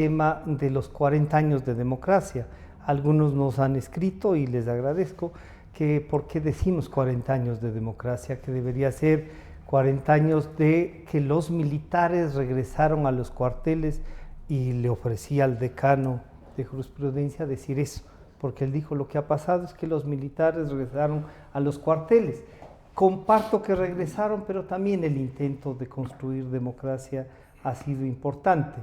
tema de los 40 años de democracia. Algunos nos han escrito y les agradezco que por qué decimos 40 años de democracia, que debería ser 40 años de que los militares regresaron a los cuarteles, y le ofrecí al decano de jurisprudencia decir eso, porque él dijo lo que ha pasado es que los militares regresaron a los cuarteles. Comparto que regresaron, pero también el intento de construir democracia ha sido importante.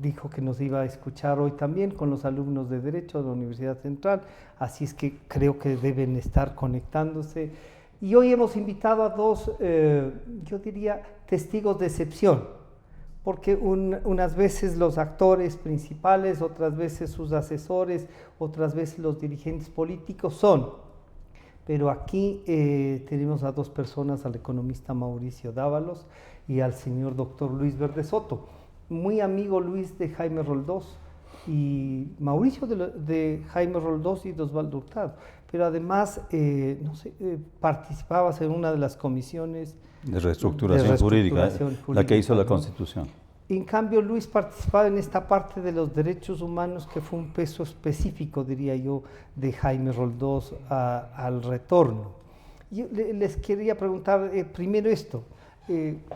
Dijo que nos iba a escuchar hoy también con los alumnos de Derecho de la Universidad Central, así es que creo que deben estar conectándose. Y hoy hemos invitado a dos, yo diría, testigos de excepción, porque unas veces los actores principales, otras veces sus asesores, otras veces los dirigentes políticos son. Pero aquí tenemos a dos personas, al economista Mauricio Dávalos y al señor doctor Luis Verde Soto. Muy amigo Luis de Jaime Roldós y Mauricio de Jaime Roldós y de Osvaldo Hurtado. Pero además, participabas en una de las comisiones de reestructuración jurídica, la que hizo la Constitución. En cambio, Luis participaba en esta parte de los derechos humanos que fue un peso específico, diría yo, de Jaime Roldós al retorno. Yo les quería preguntar primero esto,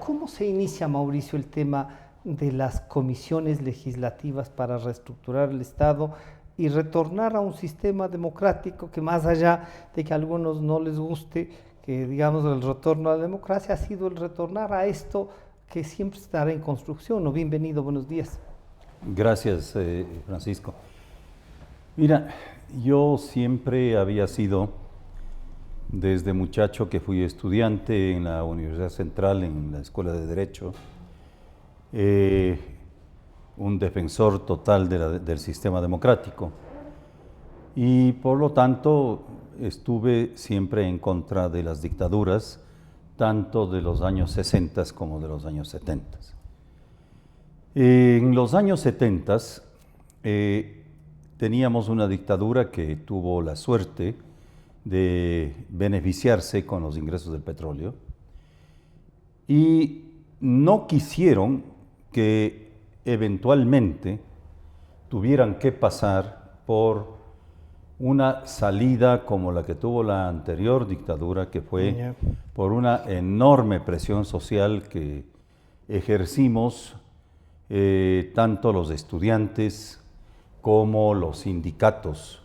¿cómo se inicia, Mauricio, el tema de las comisiones legislativas para reestructurar el Estado y retornar a un sistema democrático que, más allá de que a algunos no les guste, que digamos el retorno a la democracia ha sido el retornar a esto que siempre estará en construcción? ¿No? Bienvenido, buenos días. Gracias, Francisco. Mira, yo siempre había sido, desde muchacho que fui estudiante en la Universidad Central, en la Escuela de Derecho, un defensor total del sistema democrático. Y por lo tanto, estuve siempre en contra de las dictaduras, tanto de los años 60 como de los años 70. En los años 70 teníamos una dictadura que tuvo la suerte de beneficiarse con los ingresos del petróleo y no quisieron que eventualmente tuvieran que pasar por una salida como la que tuvo la anterior dictadura, que fue por una enorme presión social que ejercimos tanto los estudiantes como los sindicatos,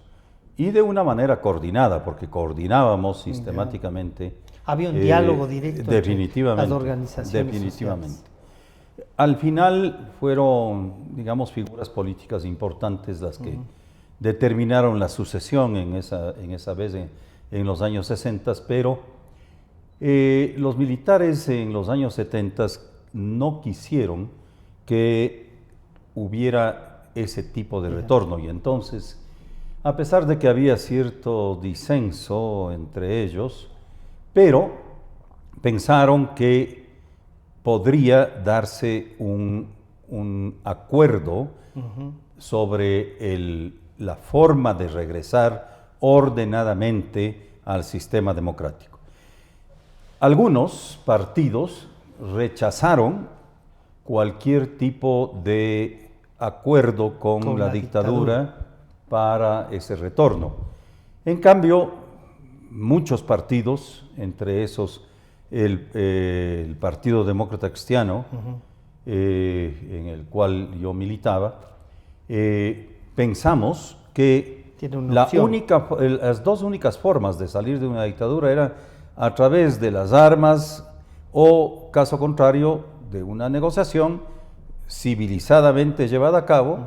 y de una manera coordinada, porque coordinábamos sistemáticamente. Había un diálogo directo definitivamente, entre las organizaciones definitivamente. sociales. Al final fueron, digamos, figuras políticas importantes las que determinaron la sucesión en esa vez en los años 60, pero los militares en los años 70 no quisieron que hubiera ese tipo de retorno, y entonces, a pesar de que había cierto disenso entre ellos, pero pensaron que podría darse un acuerdo sobre la forma de regresar ordenadamente al sistema democrático. Algunos partidos rechazaron cualquier tipo de acuerdo con la dictadura para ese retorno. En cambio, muchos partidos, entre esos el Partido Demócrata Cristiano, en el cual yo militaba, pensamos que las dos únicas formas de salir de una dictadura eran a través de las armas o, caso contrario, de una negociación civilizadamente llevada a cabo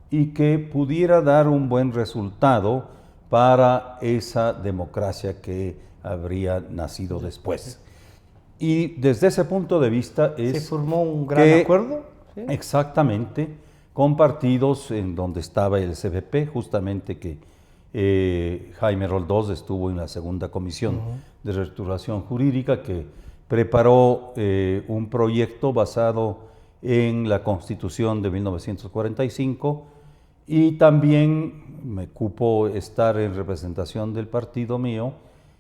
y que pudiera dar un buen resultado para esa democracia que habría nacido después. Y desde ese punto de vista ¿Se formó un gran acuerdo? ¿Sí? Exactamente, con partidos en donde estaba el CVP, justamente que Jaime Roldós estuvo en la segunda comisión de reestructuración jurídica, que preparó un proyecto basado en la Constitución de 1945, y también me cupo estar en representación del partido mío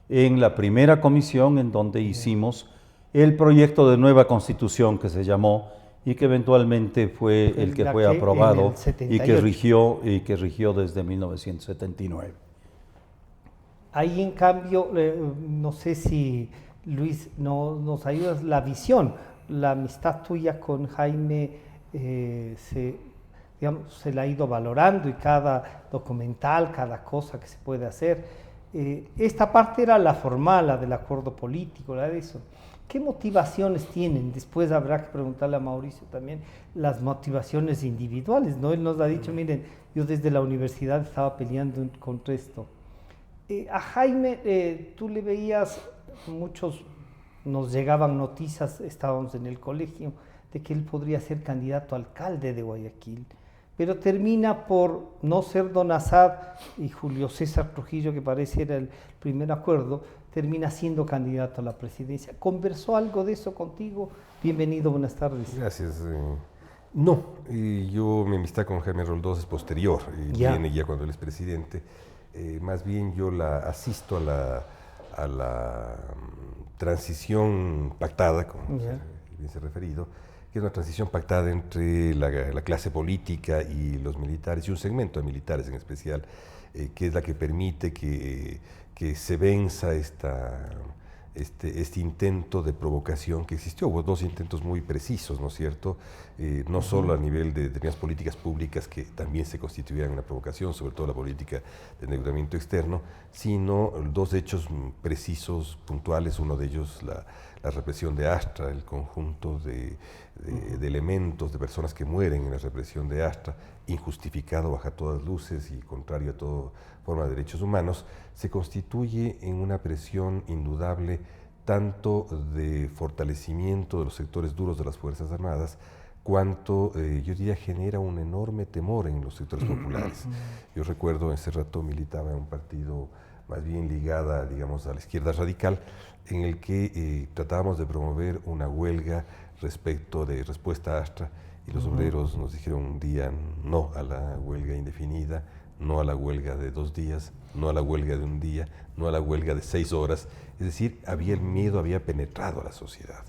en la primera comisión en donde hicimos el proyecto de nueva Constitución que se llamó y que eventualmente fue el que fue aprobado y que rigió desde 1979. Ahí en cambio, no sé si Luis nos ayudas, la visión, la amistad tuya con Jaime se la ha ido valorando y cada documental, cada cosa que se puede hacer. Esta parte era la formal, la del acuerdo político, la de eso. ¿Qué motivaciones tienen? Después habrá que preguntarle a Mauricio también las motivaciones individuales, ¿no? Él nos ha dicho, miren, yo desde la universidad estaba peleando contra esto. A Jaime, tú le veías, muchos nos llegaban noticias, estábamos en el colegio, de que él podría ser candidato a alcalde de Guayaquil, pero termina por no ser Don Asad y Julio César Trujillo, que parece era el primer acuerdo, termina siendo candidato a la presidencia. ¿Conversó algo de eso contigo? Bienvenido, buenas tardes. Gracias. No, mi amistad con Jaime Roldós es posterior, viene ya cuando él es presidente. Más bien yo asisto a la transición pactada, como bien se ha referido, que es una transición pactada entre la clase política y los militares, y un segmento de militares en especial, que es la que permite que se venza este intento de provocación que existió. Hubo dos intentos muy precisos, ¿no es cierto? No solo a nivel de determinadas políticas públicas que también se constituían una provocación, sobre todo la política de endeudamiento externo, sino dos hechos precisos, puntuales. Uno de ellos, la represión de Astra, el conjunto de elementos, de personas que mueren en la represión de Astra, injustificado bajo todas luces y contrario a toda forma de derechos humanos, se constituye en una presión indudable tanto de fortalecimiento de los sectores duros de las Fuerzas Armadas, cuanto, yo diría, genera un enorme temor en los sectores populares. Yo recuerdo, ese rato militaba en un partido más bien ligada, digamos, a la izquierda radical, en el que tratábamos de promover una huelga respecto de respuesta a Astra, y los obreros nos dijeron un día no a la huelga indefinida, no a la huelga de 2 días, no a la huelga de un día, no a la huelga de 6 horas. Es decir, el miedo había penetrado a la sociedad.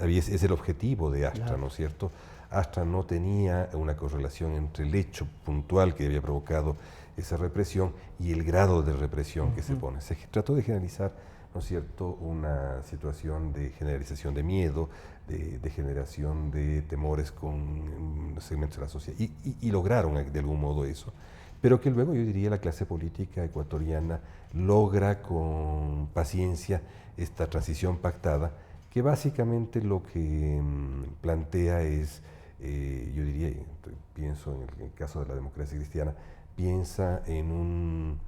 Es el objetivo de Astra, claro, ¿no es cierto? Astra no tenía una correlación entre el hecho puntual que había provocado esa represión y el grado de represión que se pone. Se trató de generalizar, ¿no es cierto?, una situación de generalización de miedo, de generación de temores con segmentos de la sociedad, y lograron de algún modo eso, pero que luego, yo diría, la clase política ecuatoriana logra con paciencia esta transición pactada, que básicamente lo que plantea es, yo diría, pienso en el caso de la democracia cristiana, piensa en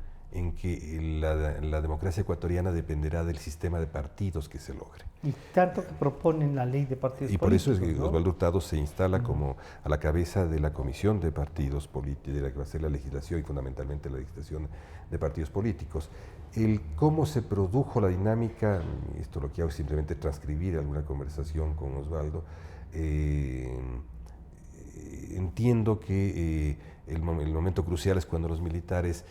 que la democracia ecuatoriana dependerá del sistema de partidos que se logre. Y tanto que proponen la ley de partidos políticos. Y por eso es que, ¿no?, Osvaldo Hurtado se instala como a la cabeza de la comisión de partidos políticos, de la que va a ser la legislación y fundamentalmente la legislación de partidos políticos. Cómo se produjo la dinámica, esto lo que hago es simplemente transcribir alguna conversación con Osvaldo. Entiendo que el momento crucial es cuando los militares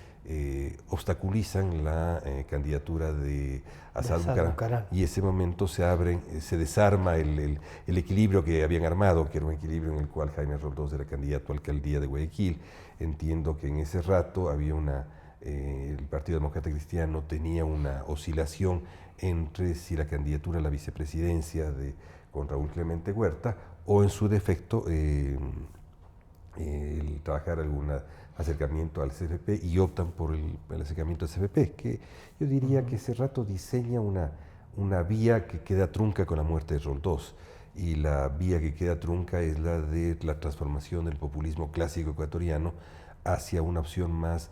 obstaculizan la candidatura de Asad Bucaram, y ese momento se desarma el equilibrio que habían armado, que era un equilibrio en el cual Jaime Roldós era candidato a alcaldía de Guayaquil. Entiendo que en ese rato había el Partido Demócrata Cristiano tenía una oscilación entre si la candidatura a la vicepresidencia con Raúl Clemente Huerta o, en su defecto, el trabajar algún acercamiento al CFP, y optan por el acercamiento al CFP, que yo diría que ese rato diseña una vía que queda trunca con la muerte de Roldós, y la vía que queda trunca es la de la transformación del populismo clásico ecuatoriano hacia una opción más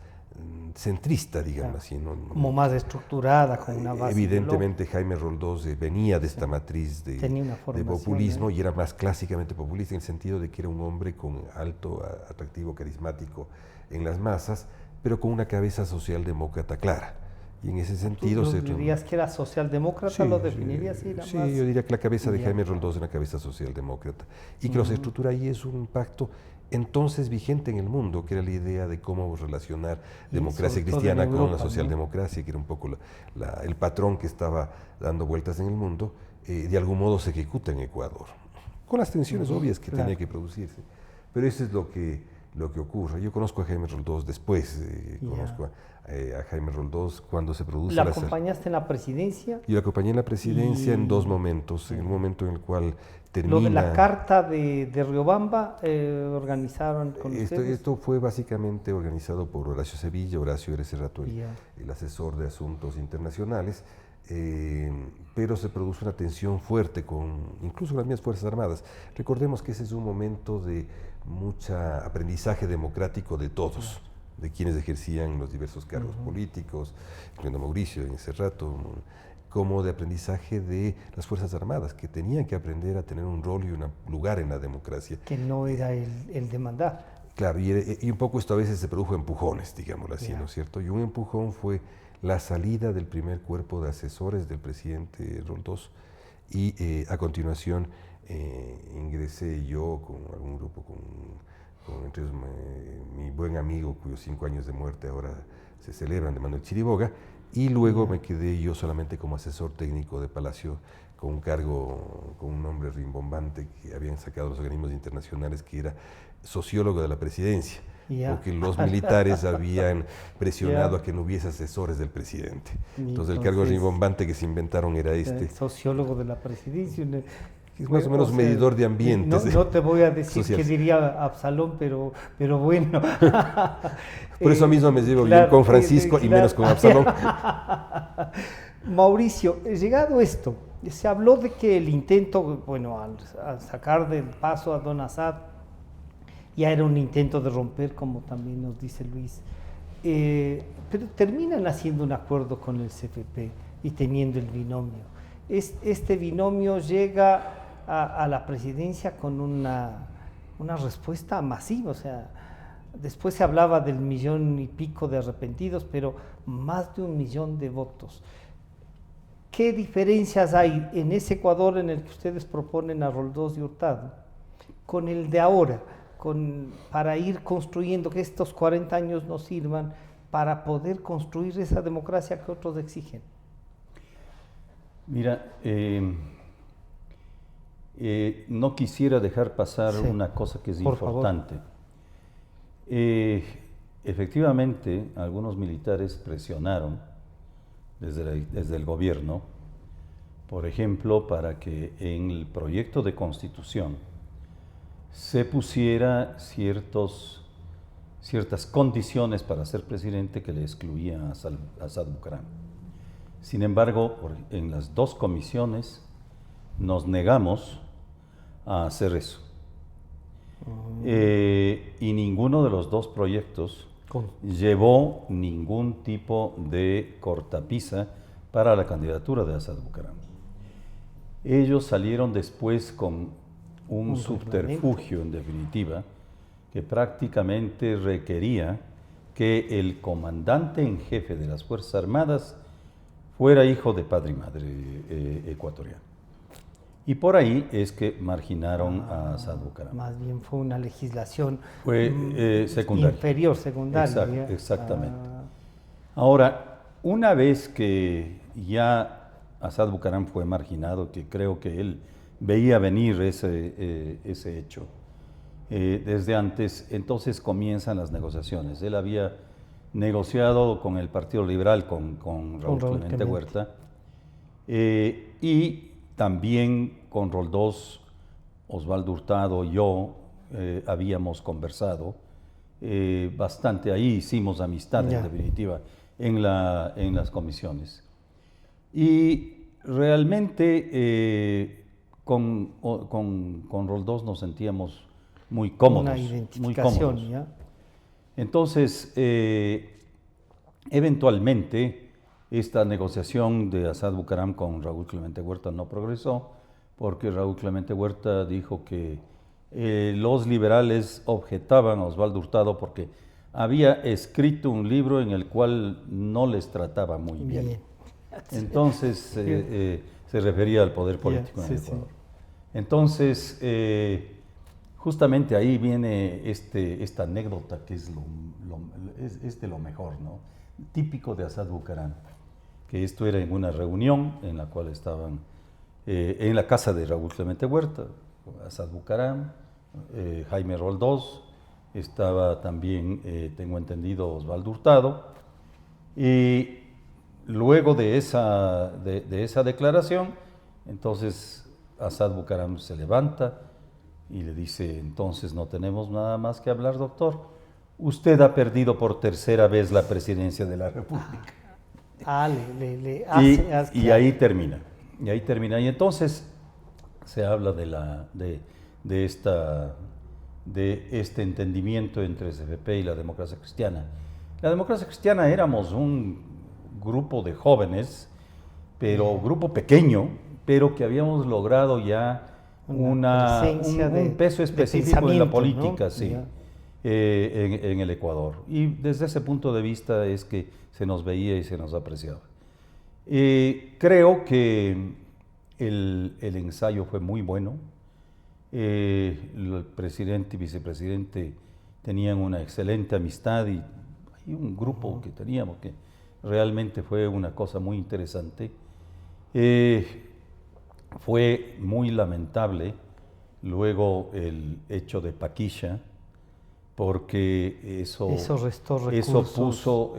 centrista, digamos así. Como más estructurada, con una base. Evidentemente Jaime Roldós venía de esta matriz de populismo, y era más clásicamente populista en el sentido de que era un hombre con alto atractivo carismático en las masas, pero con una cabeza socialdemócrata clara. Y en ese sentido... ¿Tú dirías que era socialdemócrata? Sí, ¿lo definirías así? Sí, yo diría que la cabeza de Jaime Roldós es una cabeza socialdemócrata, y que lo se estructura ahí es un pacto entonces vigente en el mundo, que era la idea de cómo relacionar democracia cristiana con la socialdemocracia, ¿no?, que era un poco el patrón que estaba dando vueltas en el mundo. De algún modo se ejecuta en Ecuador, con las tensiones obvias que claro. tenía que producirse. Pero eso es lo que ocurre. Yo conozco a Jaime Roldós después, conozco a Jaime Roldós cuando se produce ¿La acompañaste en la presidencia? Yo la acompañé en la presidencia en dos momentos. En un momento en el cual termina... Lo de la carta de Riobamba organizaron con ustedes. Esto fue básicamente organizado por Horacio Sevilla. Horacio era ese rato el asesor de asuntos internacionales. Pero se produce una tensión fuerte incluso con las mismas Fuerzas Armadas. Recordemos que ese es un momento de mucho aprendizaje democrático de todos, de quienes ejercían los diversos cargos políticos, incluyendo a Mauricio en ese rato, como de aprendizaje de las Fuerzas Armadas, que tenían que aprender a tener un rol y un lugar en la democracia. Que no era el de mandar. Claro, y un poco esto a veces se produjo empujones, digámoslo así, ¿no es cierto? Y un empujón fue la salida del primer cuerpo de asesores del presidente Roldós y a continuación ingresé yo con algún grupo, entre ellos mi buen amigo cuyos 5 años de muerte ahora se celebran, de Manuel Chiriboga, y luego me quedé yo solamente como asesor técnico de Palacio con un cargo, con un nombre rimbombante que habían sacado los organismos internacionales, que era sociólogo de la presidencia. Porque los militares habían presionado a que no hubiese asesores del presidente. Entonces el cargo rimbombante que se inventaron era este. Sociólogo de la presidencia. Es más o menos medidor de ambientes. No te voy a decir qué diría Absalón, pero bueno. Por eso mismo me llevo bien con Francisco y menos con Absalón. Mauricio, llegado esto, se habló de que el intento, bueno, al sacar del paso a Don Assad, ya era un intento de romper, como también nos dice Luis, pero terminan haciendo un acuerdo con el CFP y teniendo el binomio. Este binomio llega a la presidencia con una respuesta masiva, o sea, después se hablaba del 1,000,000 y pico de arrepentidos, pero más de 1,000,000 de votos. ¿Qué diferencias hay en ese Ecuador en el que ustedes proponen a Roldós y Hurtado con el de ahora? Para ir construyendo, que estos 40 años nos sirvan para poder construir esa democracia que otros exigen. Mira, no quisiera dejar pasar una cosa que es importante. Efectivamente, algunos militares presionaron desde el gobierno, por ejemplo, para que en el proyecto de constitución se pusiera ciertas condiciones para ser presidente que le excluían a Assad Bucaram. Sin embargo, en las dos comisiones nos negamos a hacer eso. Y ninguno de los dos proyectos llevó ningún tipo de cortapisa para la candidatura de Assad Bucaram. Ellos salieron después con un subterfugio, en definitiva, que prácticamente requería que el comandante en jefe de las Fuerzas Armadas fuera hijo de padre y madre ecuatoriano. Y por ahí es que marginaron a Assad Bucaram. Más bien fue una legislación secundaria. Inferior, secundaria. Exactamente. Ahora, una vez que ya Assad Bucaram fue marginado, que creo que él veía venir ese hecho desde antes, entonces comienzan las negociaciones. Él había negociado con el Partido Liberal, con Raúl Clemente Huerta, y también con Roldós, Osvaldo Hurtado, yo habíamos conversado bastante. Ahí hicimos amistad, en definitiva, en las comisiones. Y realmente con Roldós nos sentíamos muy cómodos. Una identificación, muy cómodos. Entonces, eventualmente, esta negociación de Assad Bucaram con Raúl Clemente Huerta no progresó, porque Raúl Clemente Huerta dijo que los liberales objetaban a Osvaldo Hurtado porque había escrito un libro en el cual no les trataba muy bien. Entonces, se refería al poder político en Ecuador. Entonces, justamente ahí viene esta anécdota que es de lo mejor, ¿no? Típico de Assad Bucaram, que esto era en una reunión en la cual estaban en la casa de Raúl Clemente Huerta, Asad Bucaram, Jaime Roldós, estaba también, tengo entendido, Osvaldo Hurtado, y luego de esa declaración, entonces Asad Bucaram se levanta y le dice, entonces no tenemos nada más que hablar, doctor. Usted ha perdido por tercera vez la presidencia de la República. Y ahí termina. Y ahí termina. Y entonces se habla de este entendimiento entre CFP y la democracia cristiana. La democracia cristiana éramos un grupo de jóvenes, pero grupo pequeño, pero que habíamos logrado ya un peso específico en la política, ¿no? Sí, en el Ecuador. Y desde ese punto de vista es que se nos veía y se nos apreciaba. Creo que el ensayo fue muy bueno. El presidente y vicepresidente tenían una excelente amistad y hay un grupo que teníamos que realmente fue una cosa muy interesante. Fue muy lamentable luego el hecho de Paquisha, porque eso puso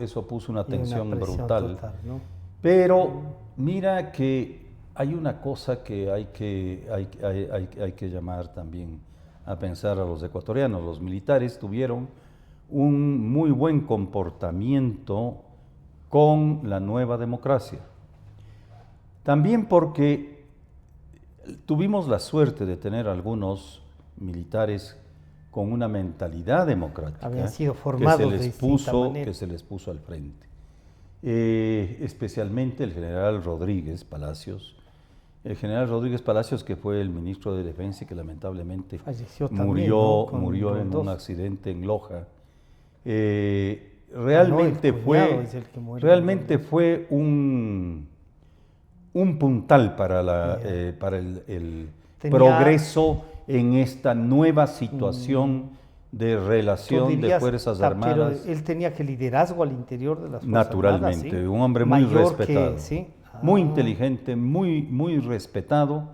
una tensión brutal. Total, ¿no? Pero mira que hay una cosa que hay que llamar también a pensar a los ecuatorianos. Los militares tuvieron un muy buen comportamiento con la nueva democracia. También porque tuvimos la suerte de tener algunos militares con una mentalidad democrática. Habían sido formados que se les puso al frente. Especialmente el general Rodríguez Palacios. El general Rodríguez Palacios, que fue el ministro de Defensa y que lamentablemente murió en un accidente en Loja. Realmente fue un puntal para el progreso en esta nueva situación de relación de Fuerzas Armadas. Pero él tenía que liderazgo al interior de las Fuerzas Naturalmente, Armadas, ¿sí? Un hombre muy respetado, ¿sí? muy inteligente, muy respetado,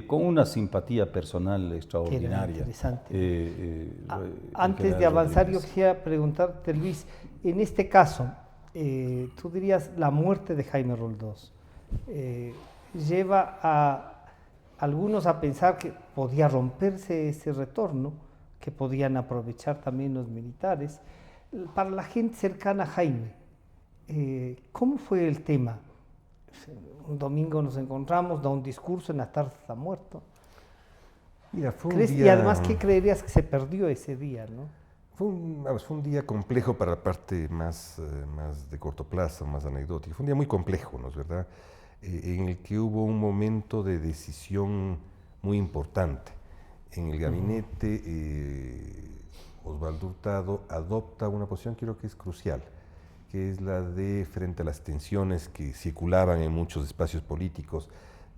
con una simpatía personal extraordinaria. Interesante. Antes de avanzar, yo quisiera preguntarte, Luis, en este caso, tú dirías la muerte de Jaime Roldós lleva a algunos a pensar que podía romperse ese retorno, que podían aprovechar también los militares. Para la gente cercana a Jaime, ¿cómo fue el tema? Un domingo nos encontramos, da un discurso, en la tarde está muerto. Mira, y además, ¿qué creerías que se perdió ese día, no? Fue un día complejo para la parte más de corto plazo, más anecdótica. Fue un día muy complejo, ¿no es verdad? En el que hubo un momento de decisión muy importante. En el gabinete, Osvaldo Hurtado adopta una posición, creo que es crucial, que es la de, frente a las tensiones que circulaban en muchos espacios políticos,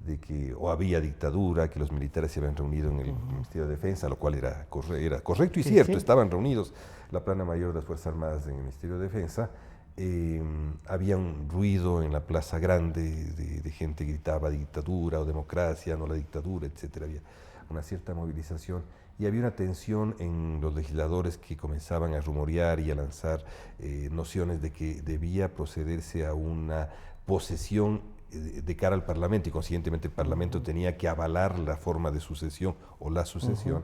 de que o había dictadura, que los militares se habían reunido en el Ministerio de Defensa, lo cual era correcto y cierto, sí. Estaban reunidos la plana mayor de las Fuerzas Armadas en el Ministerio de Defensa. Había un ruido en la Plaza Grande de gente que gritaba dictadura o democracia, no la dictadura, etcétera. Había una cierta movilización y había una tensión en los legisladores que comenzaban a rumorear y a lanzar nociones de que debía procederse a una posesión de cara al Parlamento y consiguientemente el Parlamento tenía que avalar la forma de sucesión o la sucesión.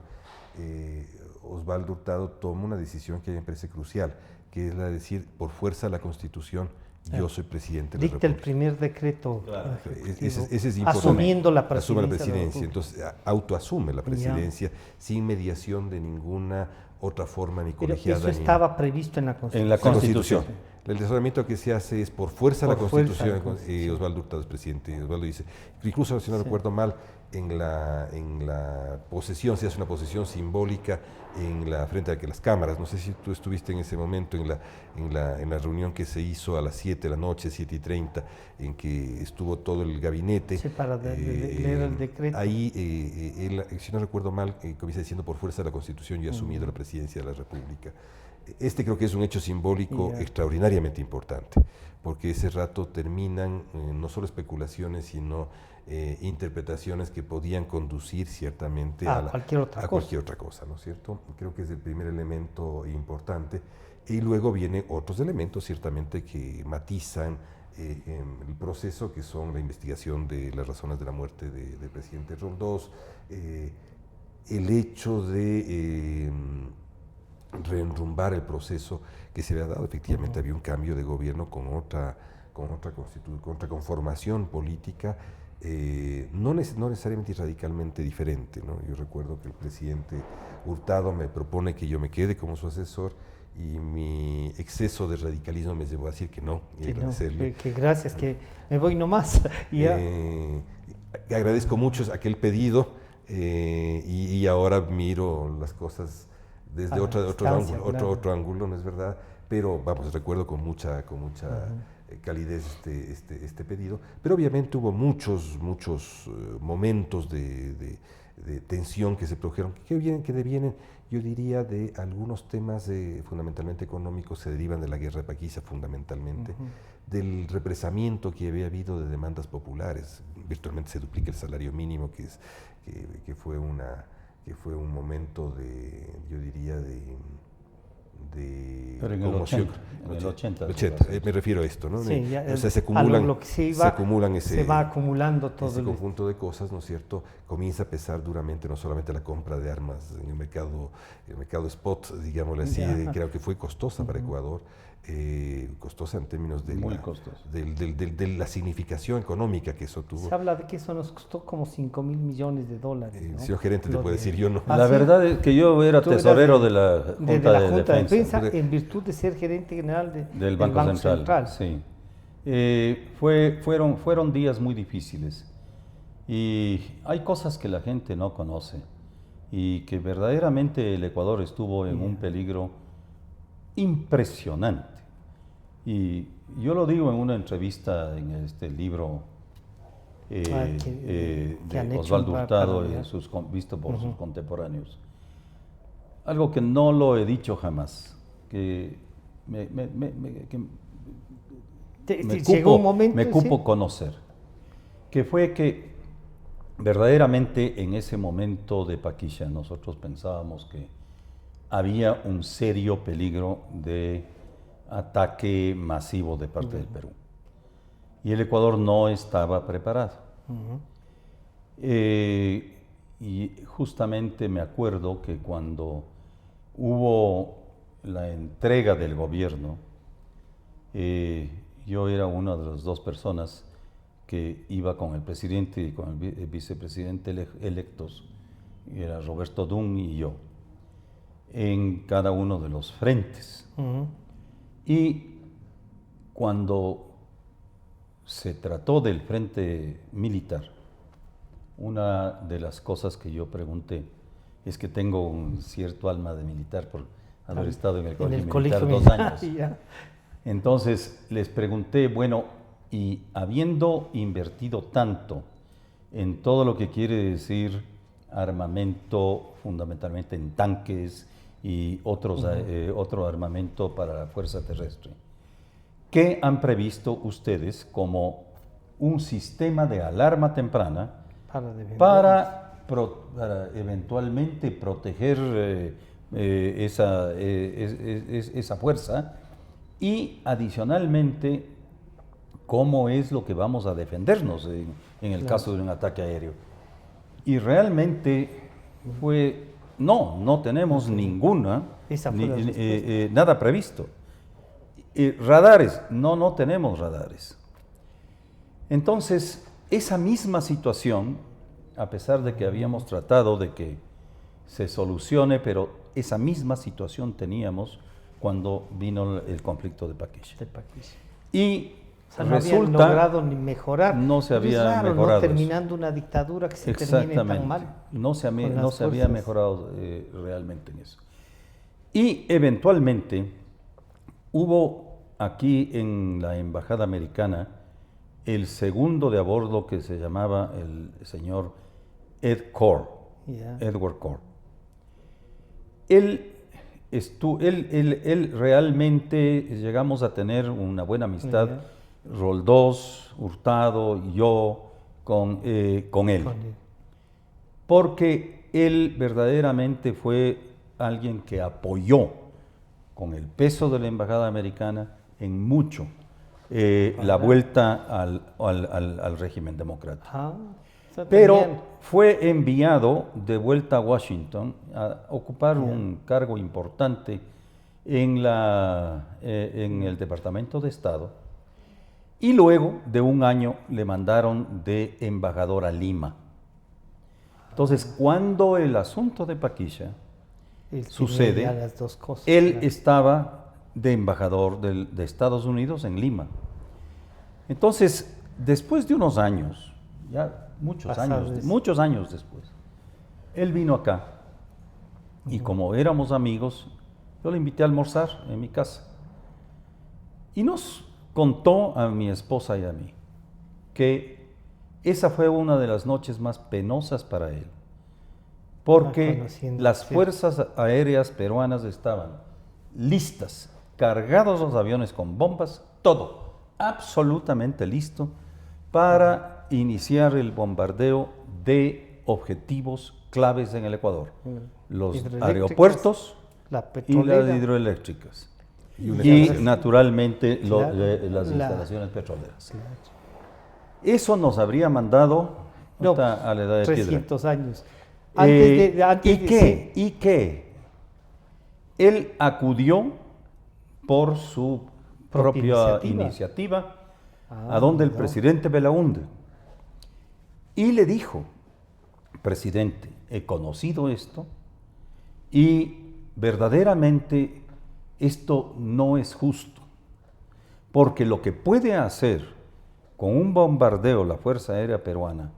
Osvaldo Hurtado toma una decisión que a mí me parece crucial, que es la de decir, por fuerza de la Constitución, yo soy presidente de la República. Dicta el primer decreto. Claro. Ese es importante. Asumiendo la presidencia. Asume la presidencia, entonces autoasume la presidencia sin mediación de ninguna otra forma ni colegiada. Pero eso estaba previsto en la Constitución. En la Constitución. El razonamiento que se hace es por fuerza de la Constitución. Osvaldo Hurtado es presidente. Osvaldo dice, incluso si no recuerdo mal, en la posesión se hace una posesión simbólica frente a que las cámaras, no sé si tú estuviste en ese momento en la reunión que se hizo a las 7 de la noche, 7:30, en que estuvo todo el gabinete. Sí, para leer el decreto. Ahí, él, si no recuerdo mal, comienza diciendo: por fuerza de la Constitución yo he asumido la presidencia de la República. Este creo que es un hecho simbólico extraordinariamente importante, porque ese rato terminan no solo especulaciones, sino interpretaciones que podían conducir ciertamente a cualquier otra cosa, ¿no es cierto? Creo que es el primer elemento importante, y luego vienen otros elementos ciertamente que matizan el proceso, que son la investigación de las razones de la muerte del presidente Roldós, el hecho de reenrumbar el proceso que se había dado. Efectivamente había un cambio de gobierno con otra conformación política, no necesariamente y radicalmente diferente, ¿no? Yo recuerdo que el presidente Hurtado me propone que yo me quede como su asesor, y mi exceso de radicalismo me llevó a decir que no, y agradecerle. Que gracias, que me voy nomás. Agradezco mucho aquel pedido, y ahora miro las cosas desde otro ángulo, ¿no es verdad? Pero vamos, recuerdo con mucha calidez este pedido, pero obviamente hubo muchos momentos de tensión que se produjeron, que devienen, yo diría, de algunos temas fundamentalmente económicos, se derivan de la guerra de Paquiza fundamentalmente, del represamiento que había habido de demandas populares. Virtualmente se duplica el salario mínimo, que fue un momento yo diría, pero en conmoción. En el 80. Me refiero a esto, ¿no? Sí, o sea, se acumulan se va acumulando todo ese conjunto de cosas, ¿no es cierto? Comienza a pesar duramente no solamente la compra de armas en el mercado spot, digámoslo así, creo que fue costosa para Ecuador, costosa en términos de la significación económica que eso tuvo. Se habla de que eso nos costó como $5.000 millones, ¿no? Señor gerente, te puedo decir, yo no. La verdad es que yo era tesorero de la Junta de Defensa, en virtud de ser gerente general del Banco Central. Sí. Fueron días muy difíciles, y hay cosas que la gente no conoce, y que verdaderamente el Ecuador estuvo en un peligro impresionante. Y yo lo digo en una entrevista en este libro de Osvaldo Hurtado, visto por sus contemporáneos. Algo que no lo he dicho jamás, que me cupo conocer, que fue que verdaderamente en ese momento de Paquiza nosotros pensábamos que había un serio peligro de ataque masivo de parte del Perú, y el Ecuador no estaba preparado. Y justamente me acuerdo que cuando hubo la entrega del gobierno, yo era una de las dos personas que iba con el presidente y con el vicepresidente electos, era Roberto Dunn y yo, en cada uno de los frentes. Y cuando se trató del frente militar, una de las cosas que yo pregunté, es que tengo un cierto alma de militar por haber estado en el colegio militar 2 años. Entonces les pregunté, bueno, y habiendo invertido tanto en todo lo que quiere decir armamento, fundamentalmente en tanques y otro armamento para la fuerza terrestre, ¿qué han previsto ustedes como un sistema de alarma temprana para eventualmente proteger esa fuerza? Y adicionalmente, ¿cómo es lo que vamos a defendernos en el caso de un ataque aéreo? Y realmente fue, no tenemos ninguna, nada previsto. Radares, no tenemos radares. Entonces, esa misma situación, a pesar de que habíamos tratado de que se solucione, pero esa misma situación teníamos cuando vino el conflicto de Paquiza. Y O sea, no habían logrado ni mejorar. no se Pero es había raro, ¿no? mejorado eso. Terminando una dictadura, que se Es termine raro, ¿no? ¿no? Terminando Terminando una dictadura que se termine tan Exactamente. mal. No se con las había fuerzas. mejorado realmente en eso. Y eventualmente hubo aquí en la embajada americana el segundo de a bordo, que se llamaba el señor Ya. Edward Core. Él realmente llegamos a tener una buena amistad, Ya. Roldós, Hurtado y yo con él. Con él. Porque él verdaderamente fue alguien que apoyó con el peso de la embajada americana en mucho la vuelta al régimen democrático. Ajá. O sea, Pero tenían- fue enviado de vuelta a Washington a ocupar un cargo importante en el Departamento de Estado, y luego de un año le mandaron de embajador a Lima. Entonces, cuando el asunto de Paquilla él tenía sucede, ya las dos cosas, él claro. estaba de embajador de Estados Unidos en Lima. Entonces, después de unos años, ya muchos años después, él vino acá y como éramos amigos, yo le invité a almorzar en mi casa y nos contó a mi esposa y a mí que esa fue una de las noches más penosas para él, porque conociendo, las sí. fuerzas aéreas peruanas estaban listas, cargados los aviones con bombas, todo, absolutamente listo para iniciar el bombardeo de objetivos claves en el Ecuador. Los Hidroeléctricas, aeropuertos la y las petrolera. hidroeléctricas. Y una Y instalación. naturalmente Claro, las la- instalaciones petroleras. Claro. Eso nos habría mandado No, hasta a la edad de 300 años. piedra. Antes ¿Y de- qué? sí. ¿Y qué? Él acudió por su propia iniciativa a donde el no. presidente Belaúnde y le dijo: presidente, he conocido esto y verdaderamente esto no es justo, porque lo que puede hacer con un bombardeo la Fuerza Aérea Peruana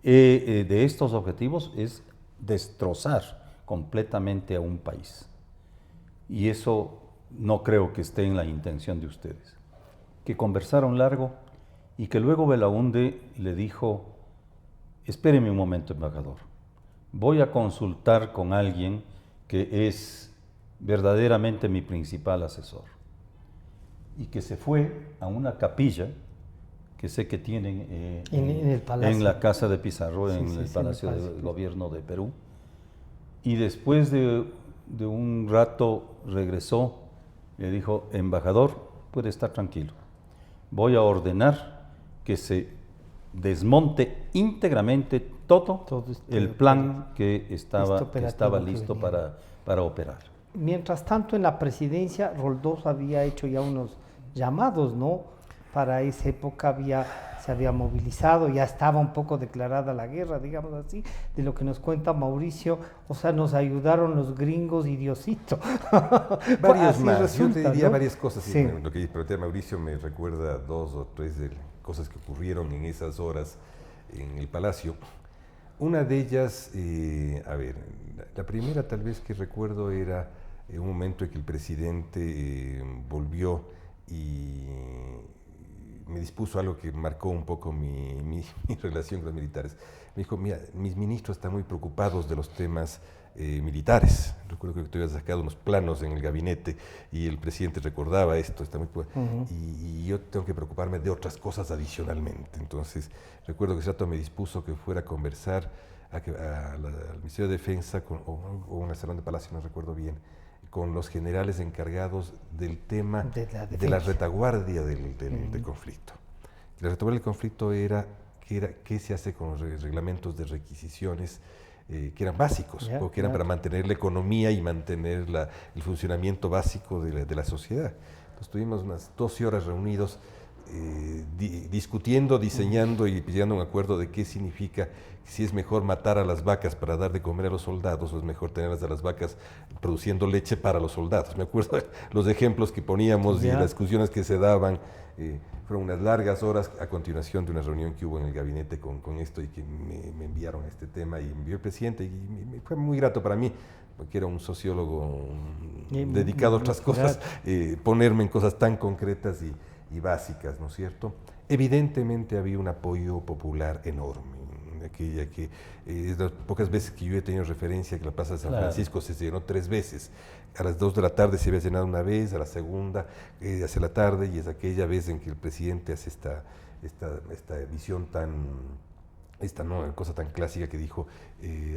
de estos objetivos es destrozar completamente a un país. Y eso no creo que esté en la intención de ustedes. Que conversaron largo y que luego Belaúnde le dijo: espéreme un momento, embajador, voy a consultar con alguien que es verdaderamente mi principal asesor. Y que se fue a una capilla que sé que tienen En el palacio. en la casa de Pizarro, Sí, en sí, el sí, Palacio en el del Palacio. Gobierno de Perú. Y después de un rato regresó, le dijo: embajador, puede estar tranquilo, voy a ordenar que se desmonte íntegramente todo el plan que estaba listo para operar. Mientras tanto, en la presidencia, Roldós había hecho ya unos llamados, ¿no? Para esa época se había movilizado, ya estaba un poco declarada la guerra, digamos así, de lo que nos cuenta Mauricio. O sea, nos ayudaron los gringos y Diosito. Varios Así más. resulta, Yo te diría ¿no? varias cosas. Sí. Lo que plantea Mauricio me recuerda 2 o 3 de cosas que ocurrieron en esas horas en el Palacio. Una de ellas, la primera tal vez que recuerdo era un momento en que el presidente volvió y me dispuso algo que marcó un poco mi relación con los militares. Me dijo: mira, mis ministros están muy preocupados de los temas militares. Recuerdo que tú habías sacado unos planos en el gabinete y el presidente recordaba esto, está muy y yo tengo que preocuparme de otras cosas adicionalmente. Entonces, recuerdo que ese rato me dispuso que fuera a conversar al Ministerio de Defensa o en el Salón de Palacio, no recuerdo bien, con los generales encargados del tema de la retaguardia del conflicto. La retaguardia del conflicto era qué se hace con los reglamentos de requisiciones que eran básicos, o que eran para mantener la economía y mantener el funcionamiento básico de la sociedad. Entonces, estuvimos unas 12 horas reunidos discutiendo, diseñando y llegando a un acuerdo de qué significa, si es mejor matar a las vacas para dar de comer a los soldados o es mejor tenerlas a las vacas produciendo leche para los soldados. Me acuerdo de los ejemplos que poníamos y las discusiones que se daban. Fueron unas largas horas a continuación de una reunión que hubo en el gabinete con esto y que me enviaron este tema y me envió el presidente y fue muy grato para mí, porque era un sociólogo dedicado a otras cosas, ponerme en cosas tan concretas y básicas, ¿no es cierto? Evidentemente había un apoyo popular enorme. Aquella que es de las pocas veces que yo he tenido referencia que la Plaza de San Francisco se llenó 3 veces. A las 2 de la tarde se había llenado una vez, a la segunda hacia la tarde, y es aquella vez en que el presidente hace esta visión una cosa tan clásica que dijo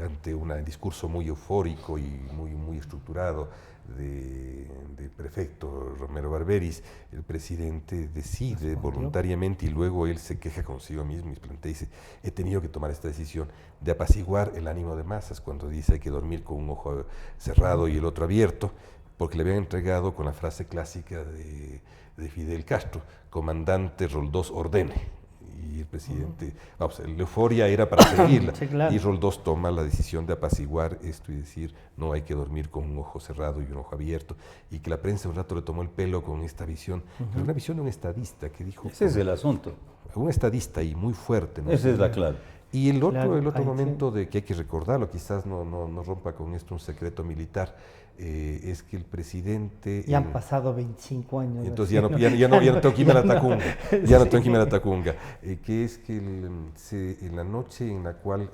ante un discurso muy eufórico y muy estructurado del prefecto Romero Barberis. El presidente decide voluntariamente y luego él se queja consigo mismo y plantea y dice: he tenido que tomar esta decisión de apaciguar el ánimo de masas, cuando dice hay que dormir con un ojo cerrado y el otro abierto, porque le habían entregado con la frase clásica de Fidel Castro: comandante Roldós ordene. Y el presidente, la euforia era para seguirla, sí, claro. Y Roldós toma la decisión de apaciguar esto y decir: no hay que dormir con un ojo cerrado y un ojo abierto, y que la prensa un rato le tomó el pelo con esta visión, pero una visión de un estadista que dijo... Ese es el asunto. Un estadista y muy fuerte, ¿no? Esa es la clave. Y el otro momento de que hay que recordarlo, quizás no rompa con esto un secreto militar, es que el presidente... Ya han pasado 25 años. Entonces ya no tengo que irme a la Tacunga, ya no tengo que irme a la Tacunga, que es que en la noche en la cual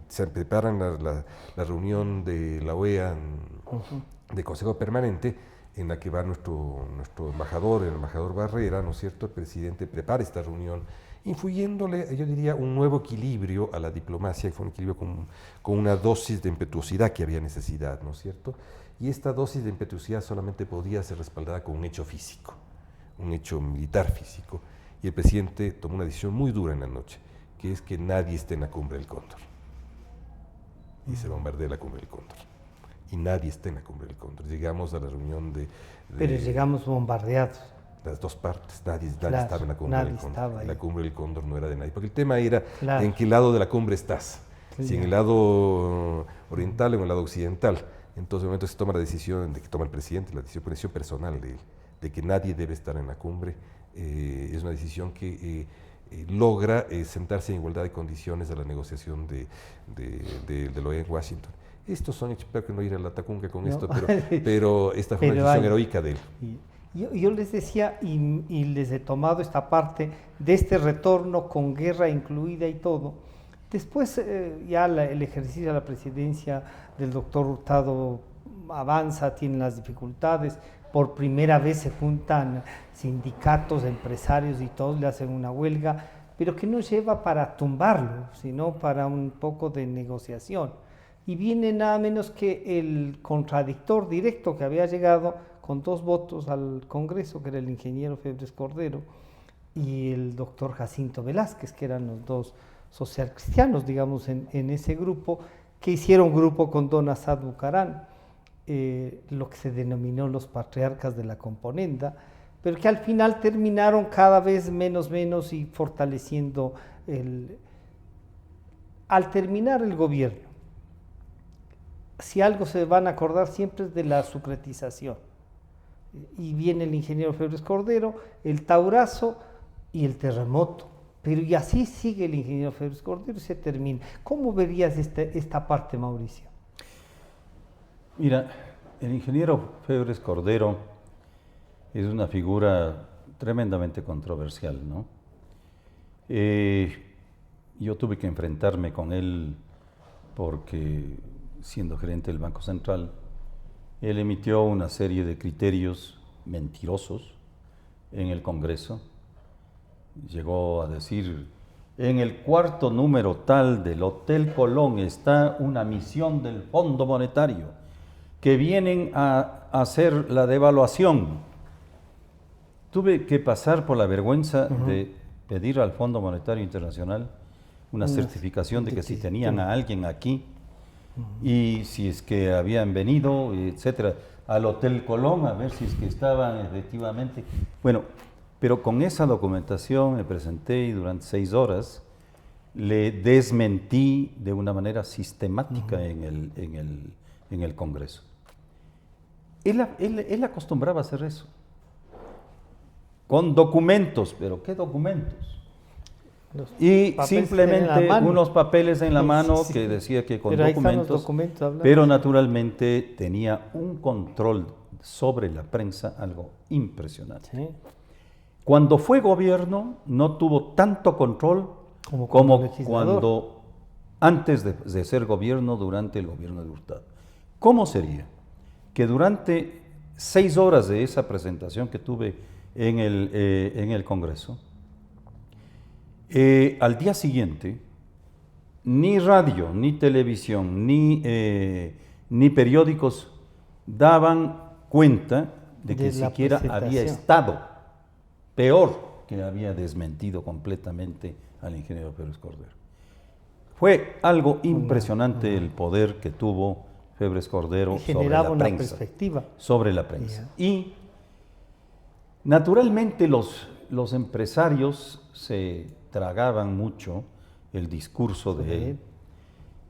se preparan la reunión de la OEA, de Consejo Permanente, en la que va nuestro embajador, el embajador Barrera, ¿no es cierto? El presidente prepara esta reunión, influyéndole, yo diría, un nuevo equilibrio a la diplomacia, que fue un equilibrio con una dosis de impetuosidad que había necesidad, ¿no es cierto? Y esta dosis de impetuosidad solamente podía ser respaldada con un hecho físico, un hecho militar físico, y el presidente tomó una decisión muy dura en la noche, que es que nadie esté en la cumbre del Cóndor. Y se bombardea la cumbre del Cóndor. Y nadie está en la cumbre del Cóndor. Llegamos a la reunión Pero llegamos bombardeados. Las dos partes, nadie estaba en la cumbre del Cóndor. La cumbre del Cóndor no era de nadie, porque el tema era en qué lado de la cumbre estás, si en el lado oriental o en el lado occidental. Entonces, en el momento se toma la decisión, de que toma el presidente, la decisión personal de que nadie debe estar en la cumbre, es una decisión que logra sentarse en igualdad de condiciones a la negociación de la OEA en Washington. Estos son, espero que no ir a la Tacunga con esto, pero esta fue una decisión heroica de él. Yo les decía, y les he tomado esta parte de este retorno con guerra incluida y todo. Después ya el ejercicio de la presidencia del doctor Hurtado avanza, tiene las dificultades. Por primera vez se juntan sindicatos, empresarios y todos le hacen una huelga, pero que no lleva para tumbarlo, sino para un poco de negociación. Y viene nada menos que el contradictor directo que había llegado con 2 votos al Congreso, que era el ingeniero Febres Cordero, y el doctor Jacinto Velázquez, que eran los 2 socialcristianos, digamos, en ese grupo, que hicieron grupo con don Asad Bucarán, lo que se denominó los patriarcas de la componenda, pero que al final terminaron cada vez menos y fortaleciendo al terminar el gobierno. Si algo se van a acordar siempre es de la sucretización. Y viene el ingeniero Febres Cordero, el taurazo y el terremoto. Pero y así sigue el ingeniero Febres Cordero y se termina. ¿Cómo verías esta parte, Mauricio? Mira, el ingeniero Febres Cordero es una figura tremendamente controversial, ¿no? Yo tuve que enfrentarme con él porque, siendo gerente del Banco Central, él emitió una serie de criterios mentirosos en el Congreso. Llegó a decir: en el 4º número tal del Hotel Colón está una misión del Fondo Monetario que vienen a hacer la devaluación. Tuve que pasar por la vergüenza de pedir al Fondo Monetario Internacional una certificación de que si tenían a alguien aquí y si es que habían venido, etcétera, al Hotel Colón, a ver si es que estaban efectivamente. Bueno, Pero con esa documentación me presenté y durante 6 horas le desmentí de una manera sistemática en el Congreso. Él acostumbraba a hacer eso. Con documentos, pero ¿qué documentos? Y simplemente unos papeles en la mano que decía que con documentos, pero naturalmente tenía un control sobre la prensa, algo impresionante. Sí. Cuando fue gobierno no tuvo tanto control como cuando antes de ser gobierno, durante el gobierno de Hurtado. ¿Cómo sería? Que durante 6 horas de esa presentación que tuve en el Congreso, al día siguiente, ni radio, ni televisión, ni periódicos daban cuenta de que siquiera había estado, peor que había desmentido completamente al ingeniero Febres Cordero. Fue algo impresionante el poder que tuvo Febres Cordero sobre la prensa. Y naturalmente los empresarios se tragaban mucho el discurso de él,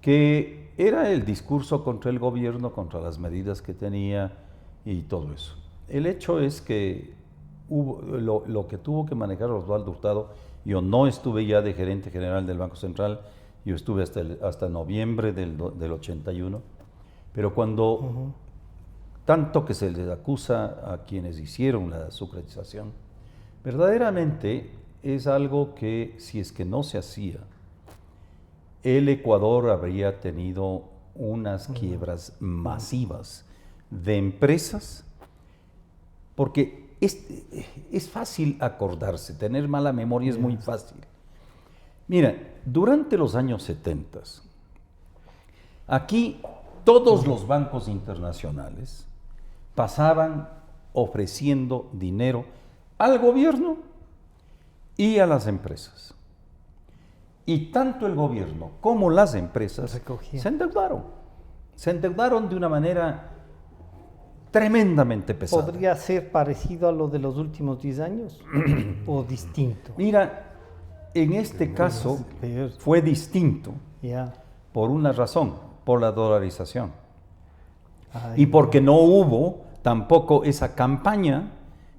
que era el discurso contra el gobierno, contra las medidas que tenía y todo eso. El hecho es que lo que tuvo que manejar Osvaldo Hurtado, yo no estuve ya de gerente general del Banco Central, yo estuve hasta noviembre del 81, pero cuando tanto que se les acusa a quienes hicieron la sucretización, verdaderamente es algo que, si es que no se hacía, el Ecuador habría tenido unas quiebras masivas de empresas, porque es fácil acordarse, tener mala memoria es muy fácil. Mira, durante los años 70, aquí todos los bancos internacionales pasaban ofreciendo dinero al gobierno y a las empresas. Y tanto el gobierno como las empresas se endeudaron. Se endeudaron de una manera tremendamente pesada. ¿Podría ser parecido a lo de los últimos 10 años o distinto? Mira, en este caso fue distinto por una razón, por la dolarización. Y porque no hubo tampoco esa campaña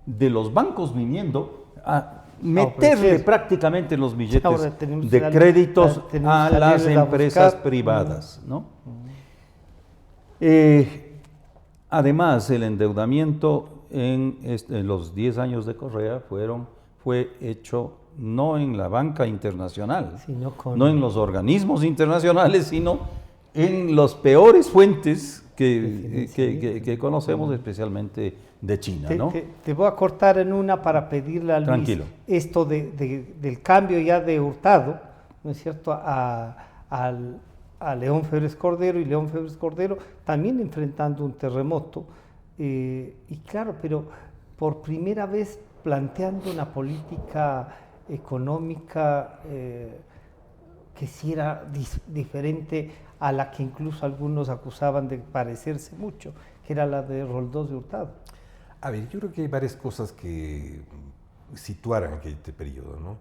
de los bancos viniendo a meterle prácticamente los billetes de créditos a las empresas privadas, ¿no? Además, el endeudamiento en los 10 años de Correa fue hecho no en la banca internacional, no en los organismos internacionales, sino en las peores fuentes que conocemos, especialmente de China, ¿no? Te voy a cortar en una para pedirle a Luis. Tranquilo. Esto del cambio ya de Hurtado, ¿no es cierto?, a León Febres Cordero, y León Febres Cordero también enfrentando un terremoto, y claro, pero por primera vez planteando una política económica que sí era diferente a la que incluso algunos acusaban de parecerse mucho, que era la de Roldós de Hurtado. A ver, yo creo que hay varias cosas que situaran aquel periodo, ¿no?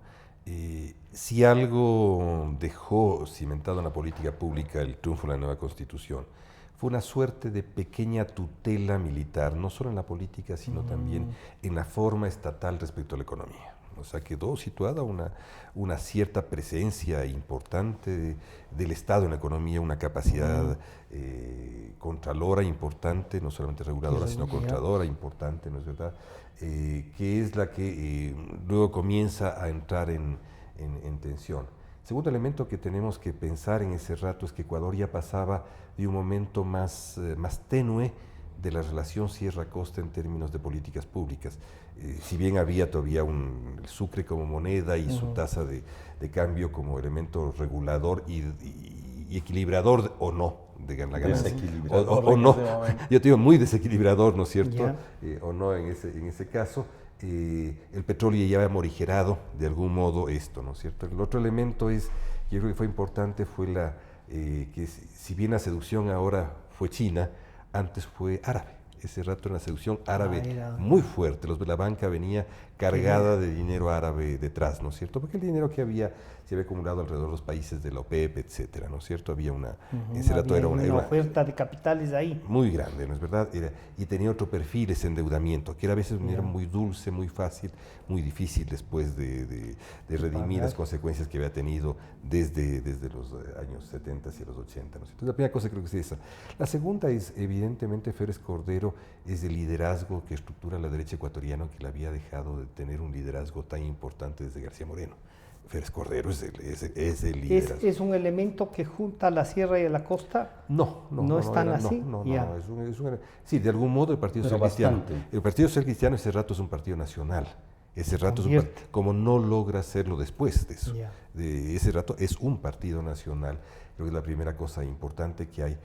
Si algo dejó cimentado en la política pública el triunfo de la nueva Constitución, fue una suerte de pequeña tutela militar, no solo en la política, sino también en la forma estatal respecto a la economía. O sea, quedó situada una cierta presencia importante del Estado en la economía, una capacidad contralora importante, no solamente reguladora, sino contralora importante, ¿no es verdad? Que es la que luego comienza a entrar en tensión. Segundo elemento que tenemos que pensar en ese rato es que Ecuador ya pasaba de un momento más tenue de la relación Sierra-Costa en términos de políticas públicas. Si bien había todavía el sucre como moneda y su tasa de cambio como elemento regulador y equilibrador o no, de la ganancia. O no, yo te digo muy desequilibrador, ¿no es cierto? O no en ese caso. El petróleo ya había morigerado de algún modo esto, ¿no es cierto? El otro elemento yo creo que fue importante, fue que si bien la seducción ahora fue China, antes fue árabe. ese rato era una seducción árabe era muy fuerte. La banca venía cargada de dinero árabe detrás, ¿no es cierto? Porque el dinero que se había acumulado alrededor de los países de la OPEP, etcétera, ¿no es cierto? Había ese rato era una oferta de capitales ahí. muy grande, ¿no es verdad? Y tenía otro perfil ese endeudamiento, que era a veces un dinero muy dulce, muy fácil, muy difícil después de redimir las consecuencias que había tenido desde los años 70 y los 80, ¿no es cierto? La primera cosa creo que es esa. La segunda es, evidentemente, Férez Cordero es el liderazgo que estructura la derecha ecuatoriana, que le había dejado de tener un liderazgo tan importante desde García Moreno. Férez Cordero es el liderazgo. ¿Es un elemento que junta a la sierra y a la costa? No están así. Sí, de algún modo el Partido Social Cristiano. El Partido Social Cristiano ese rato es un partido nacional. Ese rato como no logra hacerlo después de eso. Ese rato es un partido nacional. Creo que es la primera cosa importante que hay.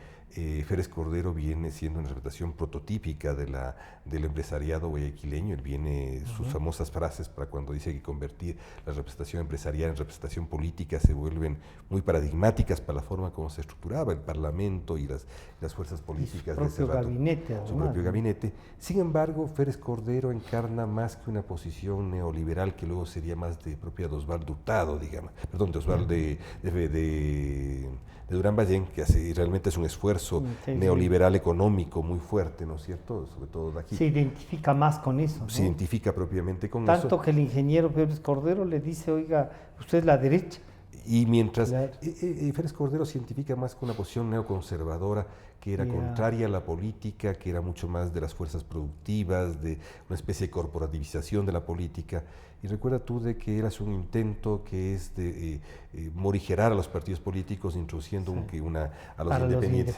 Férez Cordero viene siendo una representación prototípica del empresariado guayaquileño. Él viene, sus famosas frases para cuando dice que convertir la representación empresarial en representación política se vuelven muy paradigmáticas para la forma como se estructuraba el Parlamento y las fuerzas políticas de ese rato. Su propio gabinete. Sin embargo, Férez Cordero encarna más que una posición neoliberal que luego sería más propia de Osvaldo Hurtado, digamos. Perdón, de Osvaldo de Durán Ballén, que realmente es un esfuerzo neoliberal económico muy fuerte, ¿no es cierto? Sobre todo de aquí. Se identifica más con eso, ¿no? Se identifica propiamente con eso. Tanto que el ingeniero Férez Cordero le dice, oiga, usted es la derecha. Y mientras Férez Cordero se identifica más con una posición neoconservadora que era contraria a la política, que era mucho más de las fuerzas productivas, de una especie de corporativización de la política. Y recuerda tú de que era un intento que es de morigerar a los partidos políticos, introduciendo a los independientes.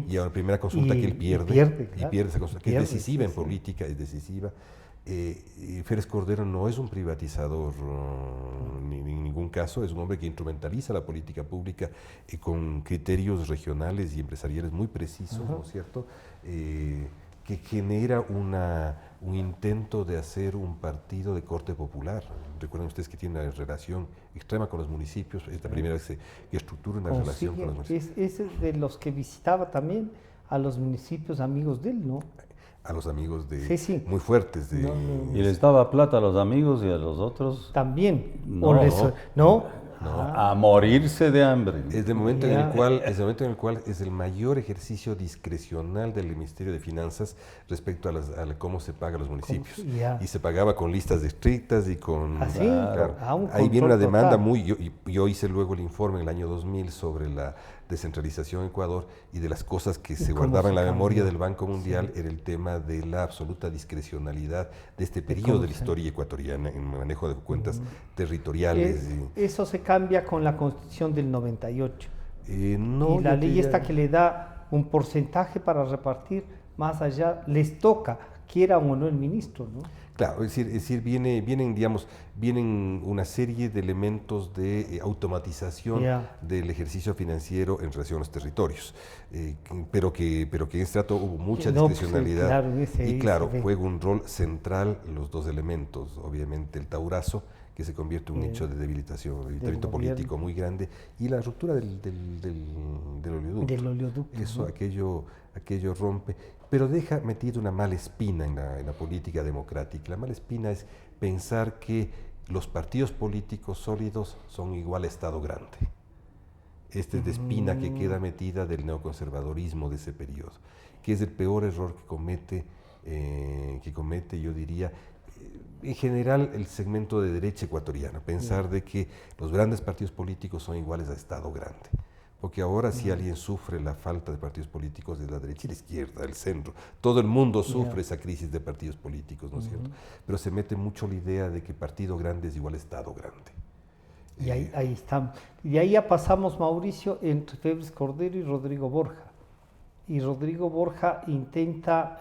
Y a la primera consulta que él pierde esa consulta, que es decisiva en política, es decisiva. Férez Cordero no es un privatizador en ningún caso, es un hombre que instrumentaliza la política pública con criterios regionales y empresariales muy precisos, ¿no es cierto? Que genera un intento de hacer un partido de corte popular. Recuerden ustedes que tiene una relación extrema con los municipios, es la primera vez que estructura una relación con los municipios. Es de los que visitaba también a los municipios amigos de él, ¿no? A los amigos muy fuertes. ¿Y les daba plata a los amigos y a los otros? También. No. A morirse de hambre. Es el momento en el cual es el mayor ejercicio discrecional del Ministerio de Finanzas respecto a cómo se paga a los municipios. Y se pagaba con listas estrictas y con... Ahí viene una demanda yo hice luego el informe en el año 2000 sobre la descentralización en Ecuador, y de las cosas que se guardaban en la memoria del Banco Mundial era el tema de la absoluta discrecionalidad de este periodo de la historia ecuatoriana en manejo de cuentas territoriales. Eso se cambia con la Constitución del 98. Y la ley esta que le da un porcentaje para repartir más allá, les toca, quiera o no el ministro, ¿no? Claro, es decir, vienen una serie de elementos de automatización del ejercicio financiero en relación a los territorios, pero que en este trato hubo mucha discrecionalidad juega un rol central los dos elementos, obviamente el taurazo, que se convierte en un hecho de debilitamiento político muy grande, y la ruptura del oleoducto. Eso, aquello rompe, pero deja metida una mala espina en la política democrática. La mala espina es pensar que los partidos políticos sólidos son igual a Estado grande. Esta es la espina que queda metida del neoconservadorismo de ese periodo, que es el peor error que comete, yo diría, en general el segmento de derecha ecuatoriana, pensar de que los grandes partidos políticos son iguales a Estado grande. Porque ahora si alguien sufre la falta de partidos políticos de la derecha y la izquierda, el centro, todo el mundo sufre esa crisis de partidos políticos, ¿no es cierto? Pero se mete mucho la idea de que partido grande es igual a Estado grande. Y ahí estamos. Y de ahí ya pasamos, Mauricio, entre Férez Cordero y Rodrigo Borja. Y Rodrigo Borja intenta,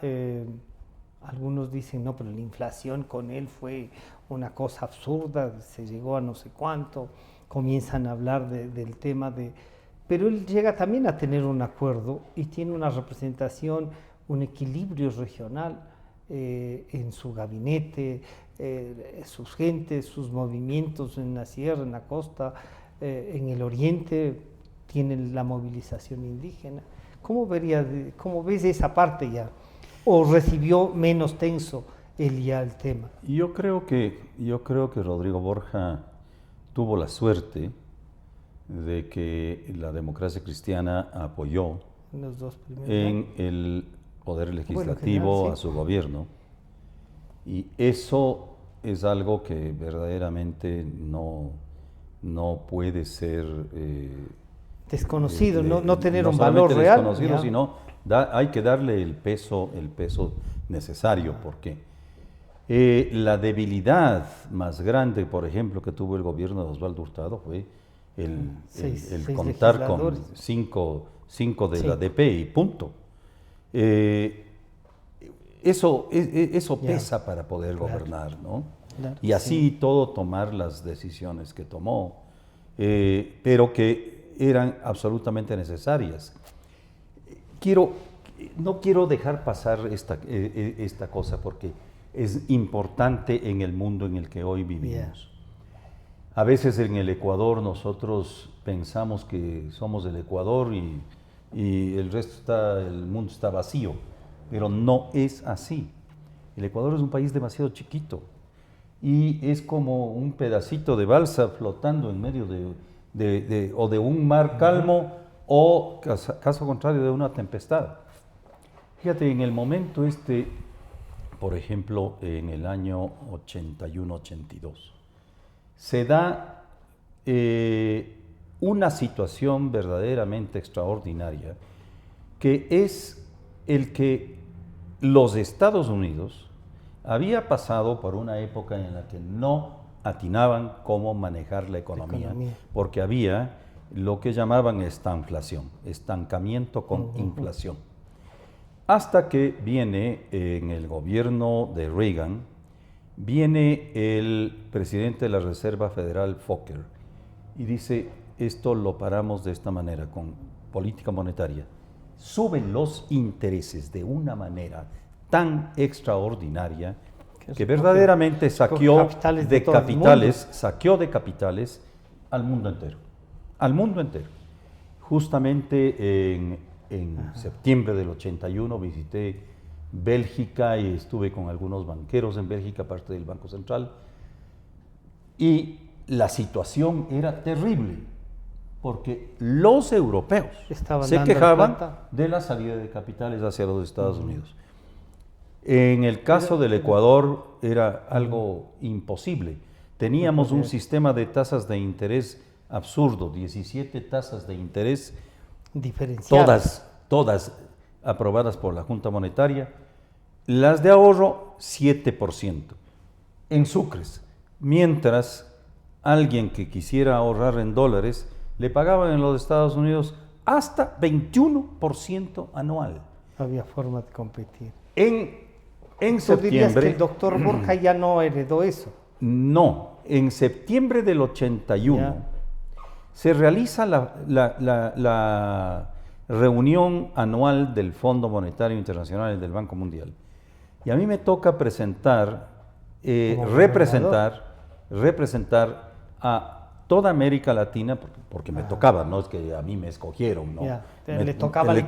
algunos dicen, no, pero la inflación con él fue una cosa absurda, se llegó a no sé cuánto, comienzan a hablar del tema de... Pero él llega también a tener un acuerdo y tiene una representación, un equilibrio regional en su gabinete, sus gentes, sus movimientos en la sierra, en la costa, en el oriente, tienen la movilización indígena. ¿Cómo ves esa parte ya? o recibió menos tenso el tema? Yo creo que Rodrigo Borja tuvo la suerte de que la democracia cristiana apoyó Los dos primeros en años. el poder legislativo general, sí. a su gobierno, y eso es algo que verdaderamente no puede ser Desconocido, no tener no un valor solamente real. desconocido, Ya. sino hay que darle el peso necesario, porque la debilidad más grande, por ejemplo, que tuvo el gobierno de Osvaldo Hurtado fue el Seis contar con legisladores. cinco de Sí. la DP y punto. Eso Ya. pesa para poder Claro. gobernar, ¿no? Claro, Y así todo tomar las decisiones que tomó, pero que eran absolutamente necesarias. No quiero dejar pasar esta cosa, porque es importante en el mundo en el que hoy vivimos. A veces en el Ecuador nosotros pensamos que somos el Ecuador y el mundo está vacío, pero no es así. El Ecuador es un país demasiado chiquito y es como un pedacito de balsa flotando en medio o de un mar calmo o, caso contrario, de una tempestad. Fíjate, en el momento por ejemplo, en el año 81-82, se da una situación verdaderamente extraordinaria, que es el que los Estados Unidos había pasado por una época en la que no atinaban cómo manejar la economía, porque había lo que llamaban estanflación, estancamiento con inflación. Hasta que viene en el gobierno de Reagan, viene el presidente de la Reserva Federal, Fokker, y dice: esto lo paramos de esta manera, con política monetaria. Suben los intereses de una manera tan extraordinaria que verdaderamente saqueó de capitales al mundo entero. Al mundo entero. Justamente en septiembre del 81 visité Bélgica y estuve con algunos banqueros en Bélgica, parte del Banco Central, y la situación era terrible, porque los europeos se quejaban de la salida de capitales hacia los Estados Unidos. En el caso del Ecuador era algo imposible. Teníamos un sistema de tasas de interés absurdo, 17 tasas de interés diferenciadas, todas aprobadas por la Junta Monetaria. Las de ahorro, 7% en sucres, mientras alguien que quisiera ahorrar en dólares le pagaban en los Estados Unidos hasta 21% anual. Había forma de competir. En ¿Tú dirías septiembre, que el doctor Borja ya no heredó eso? No, en septiembre del 81 se realiza la reunión anual del Fondo Monetario Internacional y del Banco Mundial. Y a mí me toca representar a toda América Latina, porque me tocaba, no es que a mí me escogieron, ¿no? Le tocaba al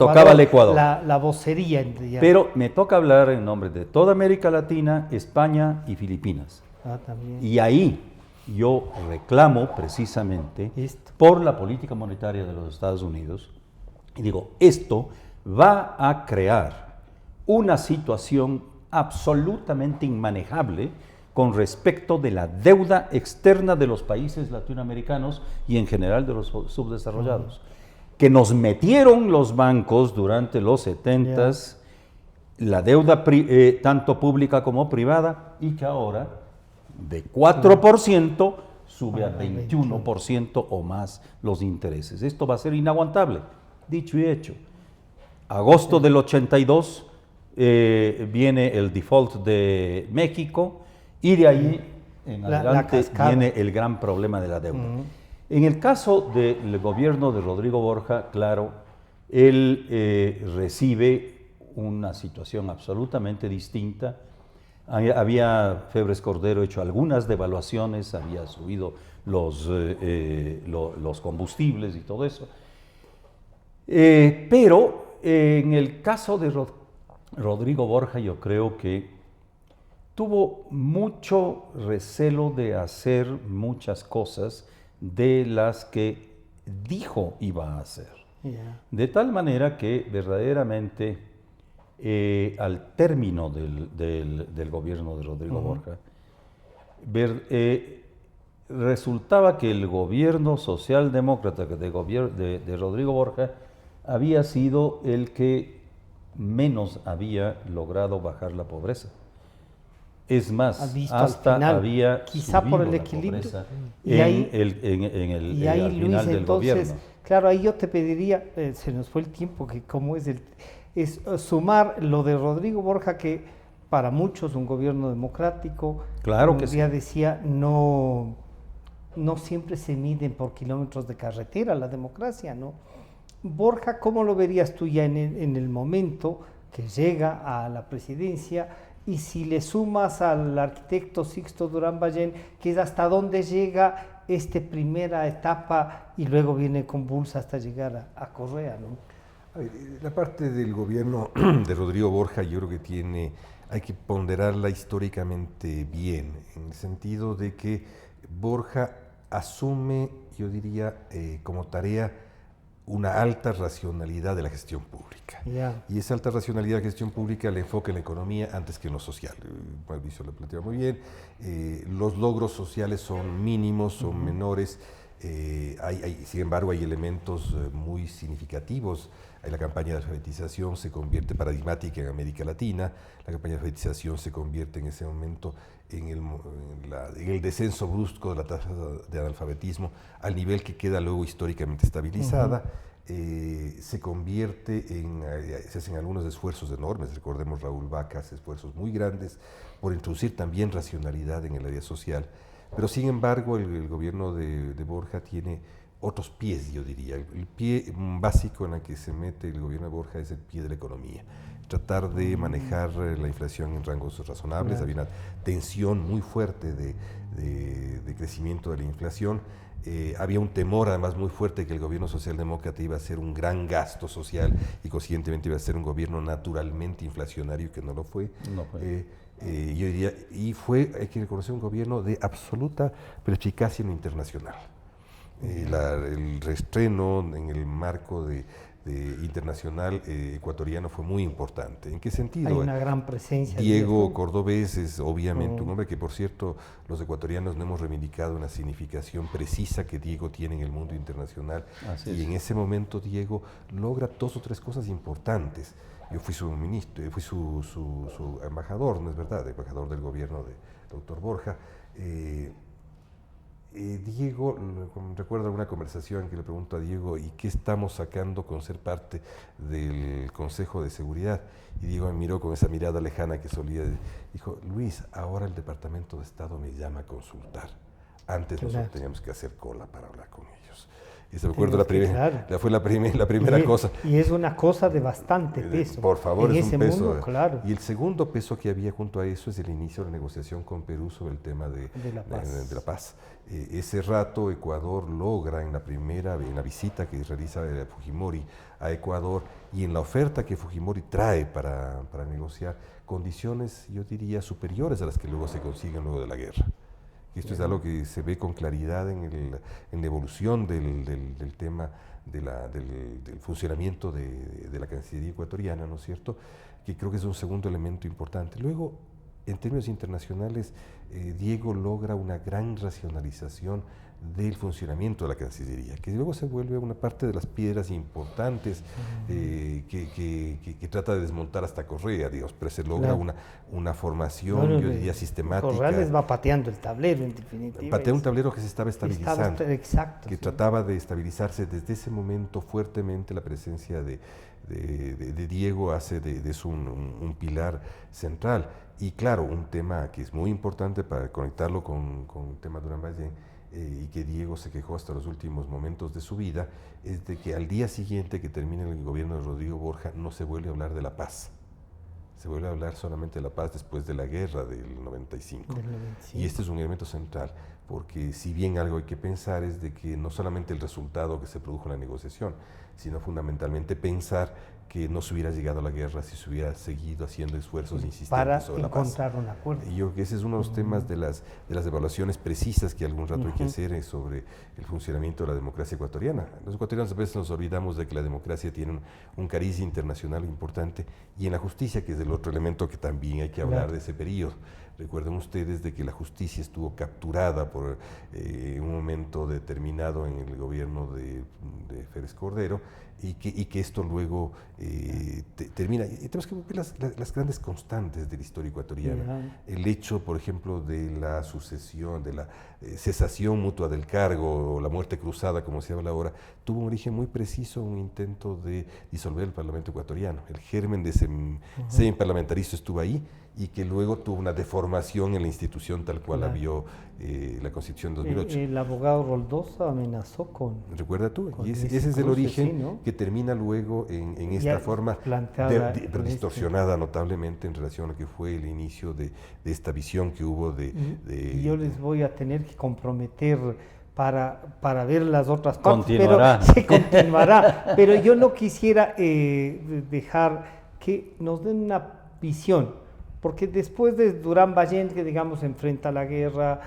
Ecuador. La vocería. Pero me toca hablar en nombre de toda América Latina, España y Filipinas. También. Y ahí yo reclamo precisamente por la política monetaria de los Estados Unidos, y digo, esto va a crear una situación absolutamente inmanejable con respecto de la deuda externa de los países latinoamericanos y en general de los subdesarrollados, que nos metieron los bancos durante los 70s, la deuda tanto pública como privada, y que ahora de 4% sube a 21% o más los intereses. Esto va a ser inaguantable. Dicho y hecho, agosto del 82 viene el default de México, y de ahí en adelante viene el gran problema de la deuda. En el caso del gobierno de Rodrigo Borja, claro, él recibe una situación absolutamente distinta. Febres Cordero hecho algunas devaluaciones, había subido los combustibles y todo eso. Pero en el caso de Rodrigo Borja, yo creo que tuvo mucho recelo de hacer muchas cosas de las que dijo iba a hacer. Ya. De tal manera que verdaderamente al término del gobierno de Rodrigo Borja, resultaba que el gobierno socialdemócrata de Rodrigo Borja había sido el que menos había logrado bajar la pobreza. Es más, Has visto hasta al final, había quizá por el subido la equilibrio. pobreza Y ahí, al Luis, final del entonces, gobierno. claro, ahí yo te pediría, se nos fue el tiempo, que cómo es sumar lo de Rodrigo Borja, que para muchos un gobierno democrático, Claro un que día sí. decía, no, no siempre se miden por kilómetros de carretera la democracia, ¿no? Borja, ¿cómo lo verías tú ya en el momento que llega a la presidencia? Y si le sumas al arquitecto Sixto Durán Ballén, que es hasta dónde llega esta primera etapa y luego viene convulsa hasta llegar a Correa, ¿no? A ver, la parte del gobierno de Rodrigo Borja yo creo que hay que ponderarla históricamente bien, en el sentido de que Borja asume, yo diría, como tarea una alta racionalidad de la gestión pública. Ya. Y esa alta racionalidad de la gestión pública le enfoca en la economía antes que en lo social. Mauricio lo plantea muy bien. Los logros sociales son mínimos, son menores. Sin embargo, hay elementos muy significativos. La campaña de alfabetización se convierte paradigmática en América Latina. La campaña de alfabetización se convierte en ese momento en el descenso brusco de la tasa de analfabetismo al nivel que queda luego históricamente estabilizada. Se convierte se hacen algunos esfuerzos enormes, recordemos Raúl Vaca hace esfuerzos muy grandes por introducir también racionalidad en el área social, pero sin embargo el gobierno de Borja tiene otros pies, yo diría. El pie básico en el que se mete el gobierno de Borja es el pie de la economía. Tratar de manejar la inflación en rangos razonables. Había una tensión muy fuerte de crecimiento de la inflación. Había un temor además muy fuerte que el gobierno socialdemócrata iba a ser un gran gasto social y conscientemente iba a ser un gobierno naturalmente inflacionario, que no lo fue. No fue. Yo diría, hay que reconocer un gobierno de absoluta perspicacia en lo internacional. El reestreno en el marco internacional ecuatoriano fue muy importante. ¿En qué sentido? Hay una gran presencia. Diego Cordobés es obviamente un hombre que, por cierto, los ecuatorianos no hemos reivindicado una significación precisa que Diego tiene en el mundo internacional. Así y es. en ese momento Diego logra 2 o 3 cosas importantes. Yo fui su ministro, fui su embajador, ¿no es verdad? Embajador del gobierno de doctor Borja. Diego, recuerdo una conversación que le pregunto a Diego, ¿y qué estamos sacando con ser parte del Consejo de Seguridad? Y Diego me miró con esa mirada lejana que solía, dijo, Luis, ahora el Departamento de Estado me llama a consultar. Antes nosotros teníamos que hacer cola para hablar con ellos. Y se me acuerdo fue la primera cosa. Y es una cosa de bastante peso. Por favor, en es ese un peso. Mundo, claro. Y el segundo peso que había junto a eso es el inicio de la negociación con Perú sobre el tema de la paz. Ese rato Ecuador logra en la visita que realiza Fujimori a Ecuador y en la oferta que Fujimori trae para negociar condiciones, yo diría, superiores a las que luego se consiguen luego de la guerra. Esto es algo que se ve con claridad en la evolución del tema del funcionamiento de la Cancillería ecuatoriana, ¿no es cierto? Que creo que es un segundo elemento importante. Luego, en términos internacionales, Diego logra una gran racionalización del funcionamiento de la Cancillería, que luego se vuelve una parte de las piedras importantes que trata de desmontar hasta Correa, digamos, pero se logra una formación, yo diría, sistemática. Correa les va pateando el tablero, en definitiva. Patea un tablero que se estaba estabilizando, exacto, que trataba de estabilizarse desde ese momento fuertemente. La presencia de Diego hace de eso un pilar central. Y claro, un tema que es muy importante para conectarlo con el tema de Durán Ballén, y que Diego se quejó hasta los últimos momentos de su vida, es de que al día siguiente que termine el gobierno de Rodrigo Borja no se vuelve a hablar de la paz. Se vuelve a hablar solamente de la paz después de la guerra del 95. Y este es un elemento central, porque si bien algo hay que pensar es de que no solamente el resultado que se produjo en la negociación, sino fundamentalmente pensar que no se hubiera llegado a la guerra si se hubiera seguido haciendo esfuerzos insistentes para sobre la paz. encontrar un acuerdo. Y yo creo que ese es uno de los temas de las evaluaciones precisas que algún rato hay que hacer sobre el funcionamiento de la democracia ecuatoriana. Los ecuatorianos a veces nos olvidamos de que la democracia tiene un cariz internacional importante, y en la justicia, que es el otro elemento que también hay que hablar de ese periodo. Recuerden ustedes de que la justicia estuvo capturada por un momento determinado en el gobierno de Félix Cordero, y que esto luego termina. Y tenemos que ver las grandes constantes de la historia ecuatoriana. El hecho, por ejemplo, de la sucesión, de la cesación mutua del cargo, o la muerte cruzada, como se habla ahora, tuvo un origen muy preciso, un intento de disolver el Parlamento ecuatoriano. El germen de ese semi-parlamentarismo estuvo ahí, y que luego tuvo una deformación en la institución tal cual la vio la Constitución de 2008. El abogado Roldosa amenazó con... ¿Recuerda tú? Con Y ese es el origen, sí, ¿no? que termina luego en esta forma pero distorsionada notablemente en relación a lo que fue el inicio de esta visión que hubo Y yo les voy a tener que comprometer para ver las otras partes, pero se continuará. Pero yo no quisiera dejar que nos den una visión, porque después de Durán Ballén, que digamos enfrenta la guerra,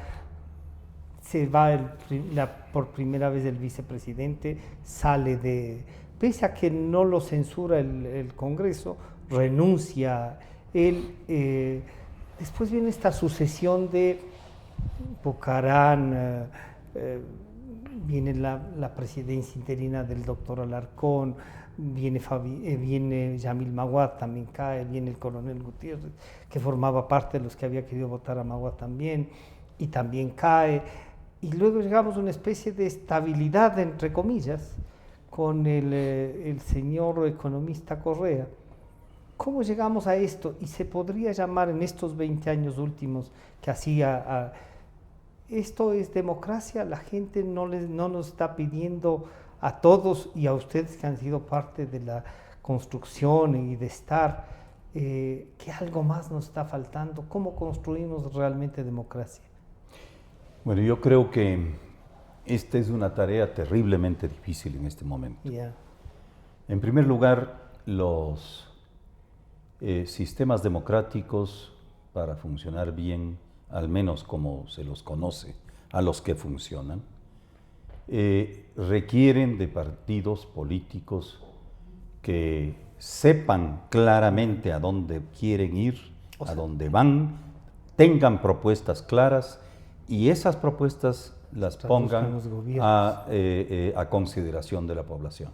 se va por primera vez el vicepresidente, sale pese a que no lo censura el Congreso, renuncia él. Después viene esta sucesión de Bucarán, viene la presidencia interina del doctor Alarcón, viene Yamil Maguad, también cae, viene el coronel Gutiérrez, que formaba parte de los que había querido votar a Maguad también, y también cae. Y luego llegamos a una especie de estabilidad, entre comillas, con el señor economista Correa. ¿Cómo llegamos a esto? Y se podría llamar en estos 20 años últimos que hacía... esto es democracia, la gente no nos está pidiendo a todos y a ustedes que han sido parte de la construcción y de estar, que algo más nos está faltando. ¿Cómo construimos realmente democracia? Bueno, yo creo que esta es una tarea terriblemente difícil en este momento. En primer lugar, los sistemas democráticos, para funcionar bien, al menos como se los conoce, a los que funcionan, requieren de partidos políticos que sepan claramente a dónde quieren ir, a dónde van, tengan propuestas claras y esas propuestas las pongan a consideración de la población.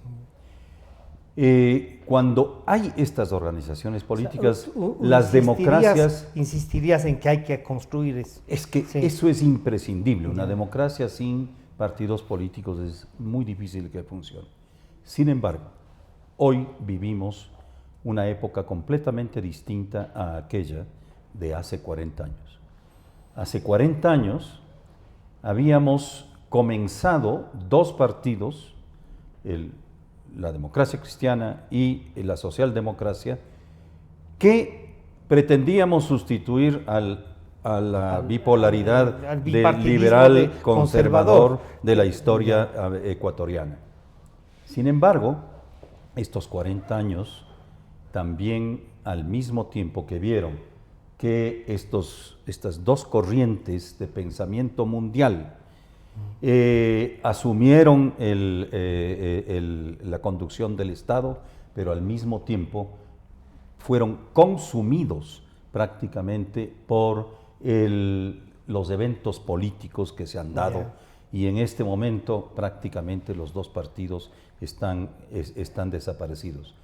Cuando hay estas organizaciones políticas, las democracias... Insistirías en que hay que construir eso. Es que eso es imprescindible. Una democracia sin partidos políticos es muy difícil que funcione. Sin embargo, hoy vivimos una época completamente distinta a aquella de hace 40 años. Hace 40 años habíamos comenzado dos partidos, la democracia cristiana y la socialdemocracia, que pretendíamos sustituir a la bipolaridad del liberal conservador de la historia ecuatoriana. Sin embargo, estos 40 años también, al mismo tiempo que vieron que estas dos corrientes de pensamiento mundial asumieron la conducción del Estado, pero al mismo tiempo fueron consumidos prácticamente por los eventos políticos que se han dado, y en este momento prácticamente los dos partidos están desaparecidos.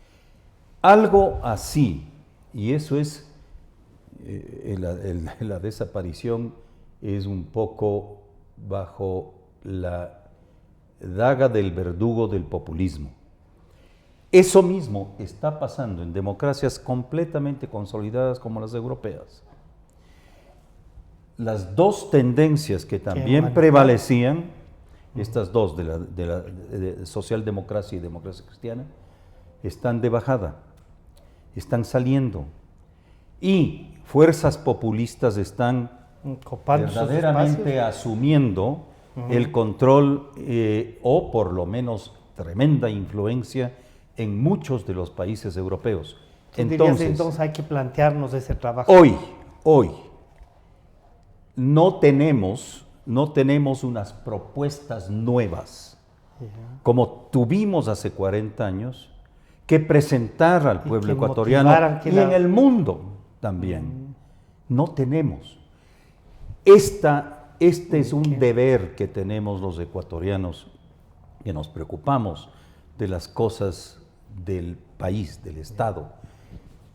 Algo así, y eso es, la desaparición es un poco bajo la daga del verdugo del populismo. Eso mismo está pasando en democracias completamente consolidadas como las europeas. Las dos tendencias que también prevalecían, estas dos de la socialdemocracia y democracia cristiana, están de bajada, están saliendo, y fuerzas populistas están verdaderamente asumiendo el control o por lo menos tremenda influencia en muchos de los países europeos. Tú dirías, entonces hay que plantearnos ese trabajo. Hoy no tenemos unas propuestas nuevas como tuvimos hace 40 años que presentar al pueblo ecuatoriano y en el mundo también. No tenemos. Este es un deber que tenemos los ecuatorianos, que nos preocupamos de las cosas del país, del Estado,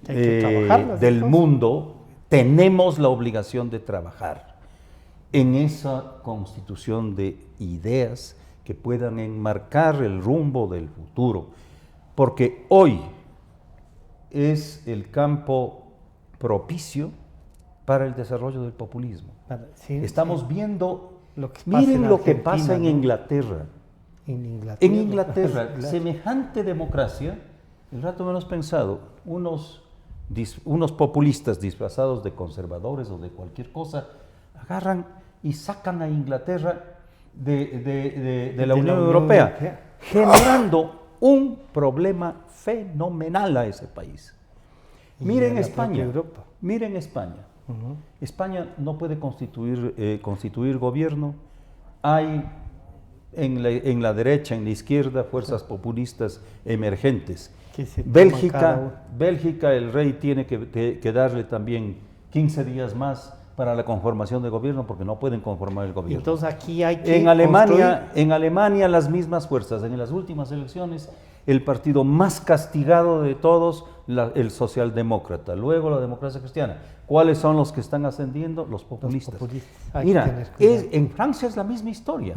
del mundo. Tenemos la obligación de trabajar en esa constitución de ideas que puedan enmarcar el rumbo del futuro, porque hoy es el campo propicio para el desarrollo del populismo. Estamos viendo, miren lo que pasa en Inglaterra. En Inglaterra, semejante democracia, el rato menos pensado, unos populistas disfrazados de conservadores o de cualquier cosa, agarran y sacan a Inglaterra de la Unión Europea, generando un problema fenomenal a ese país. Miren España. España no puede constituir gobierno. Hay en la derecha, en la izquierda, fuerzas populistas emergentes. Bélgica, el rey tiene que darle también 15 días más para la conformación de gobierno, porque no pueden conformar el gobierno. Entonces aquí hay que en Alemania las mismas fuerzas. En las últimas elecciones, el partido más castigado de todos, el socialdemócrata, luego la democracia cristiana. ¿Cuáles son los que están ascendiendo? Los populistas. Mira, en Francia es la misma historia.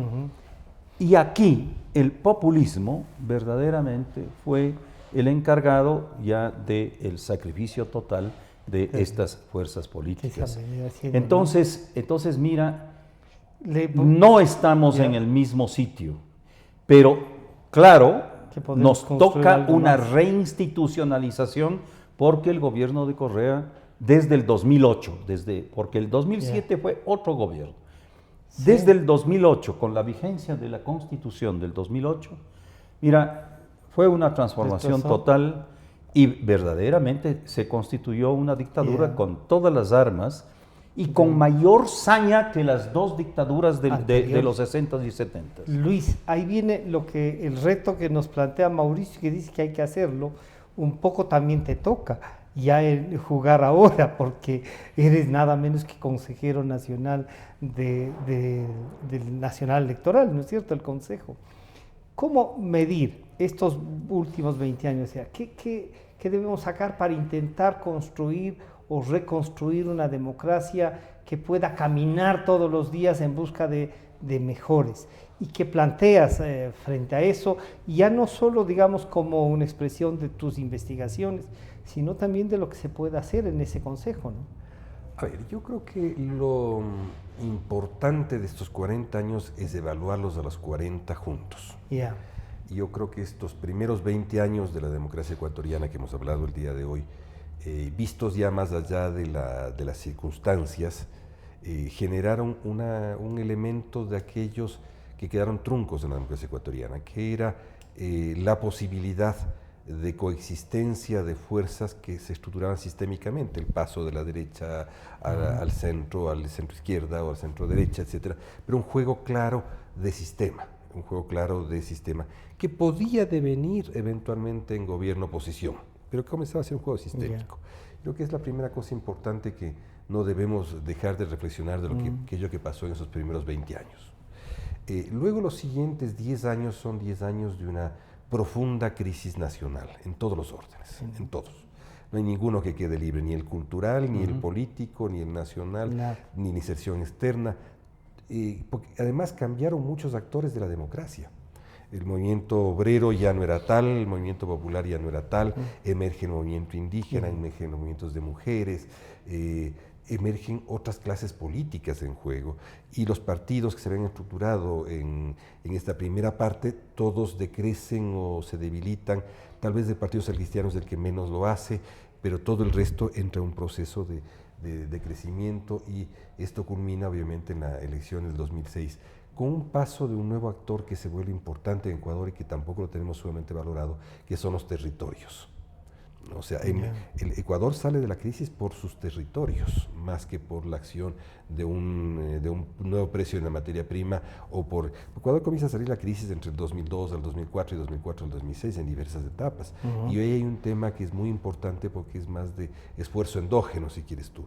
Y aquí el populismo verdaderamente fue el encargado ya del sacrificio total de estas fuerzas políticas. Entonces mira, no estamos en el mismo sitio, pero claro, nos toca una reinstitucionalización, porque el gobierno de Correa, desde el 2008, porque el 2007 fue otro gobierno, desde el 2008, con la vigencia de la Constitución del 2008, mira, fue una transformación total. Y verdaderamente se constituyó una dictadura con todas las armas y con mayor saña que las dos dictaduras de los 60 y 70. Luis, ahí viene el reto que nos plantea Mauricio, que dice que hay que hacerlo. Un poco también te toca ya jugar ahora, porque eres nada menos que consejero nacional del Nacional Electoral, ¿no es cierto?, el Consejo. ¿Cómo medir estos últimos 20 años? O sea, ¿qué debemos sacar para intentar construir o reconstruir una democracia que pueda caminar todos los días en busca de mejores? ¿Y qué planteas frente a eso? Ya no solo, digamos, como una expresión de tus investigaciones, sino también de lo que se puede hacer en ese consejo, ¿no? A ver, yo creo que lo importante de estos 40 años es evaluarlos a los 40 juntos. Y yo creo que estos primeros 20 años de la democracia ecuatoriana que hemos hablado el día de hoy, vistos ya más allá de las circunstancias, generaron un elemento de aquellos que quedaron truncos en la democracia ecuatoriana, que era la posibilidad de coexistencia de fuerzas que se estructuraban sistémicamente, el paso de la derecha al centro izquierda o al centro derecha, etcétera, pero un juego claro de sistema, que podía devenir eventualmente en gobierno-oposición, pero que comenzaba a ser un juego sistémico. Creo que es la primera cosa importante que no debemos dejar de reflexionar de aquello que pasó en esos primeros 20 años. Luego los siguientes 10 años son 10 años de una profunda crisis nacional, en todos los órdenes, en todos. No hay ninguno que quede libre, ni el cultural, ni el político, ni el nacional, ni la inserción externa. Porque además cambiaron muchos actores de la democracia. El movimiento obrero ya no era tal, el movimiento popular ya no era tal, emerge el movimiento indígena, emergen los movimientos de mujeres, emergen otras clases políticas en juego, y los partidos que se habían estructurado en esta primera parte, todos decrecen o se debilitan. Tal vez el Partido Social Cristiano es el que menos lo hace, pero todo el resto entra en un proceso de crecimiento, y esto culmina obviamente en la elección del 2006 con un paso de un nuevo actor que se vuelve importante en Ecuador y que tampoco lo tenemos sumamente valorado, que son los territorios. O sea, el Ecuador sale de la crisis por sus territorios, más que por la acción de un nuevo precio en la materia prima o por... Ecuador comienza a salir la crisis entre el 2002 al 2004 y 2004 al 2006 en diversas etapas. Y hoy hay un tema que es muy importante porque es más de esfuerzo endógeno, si quieres tú.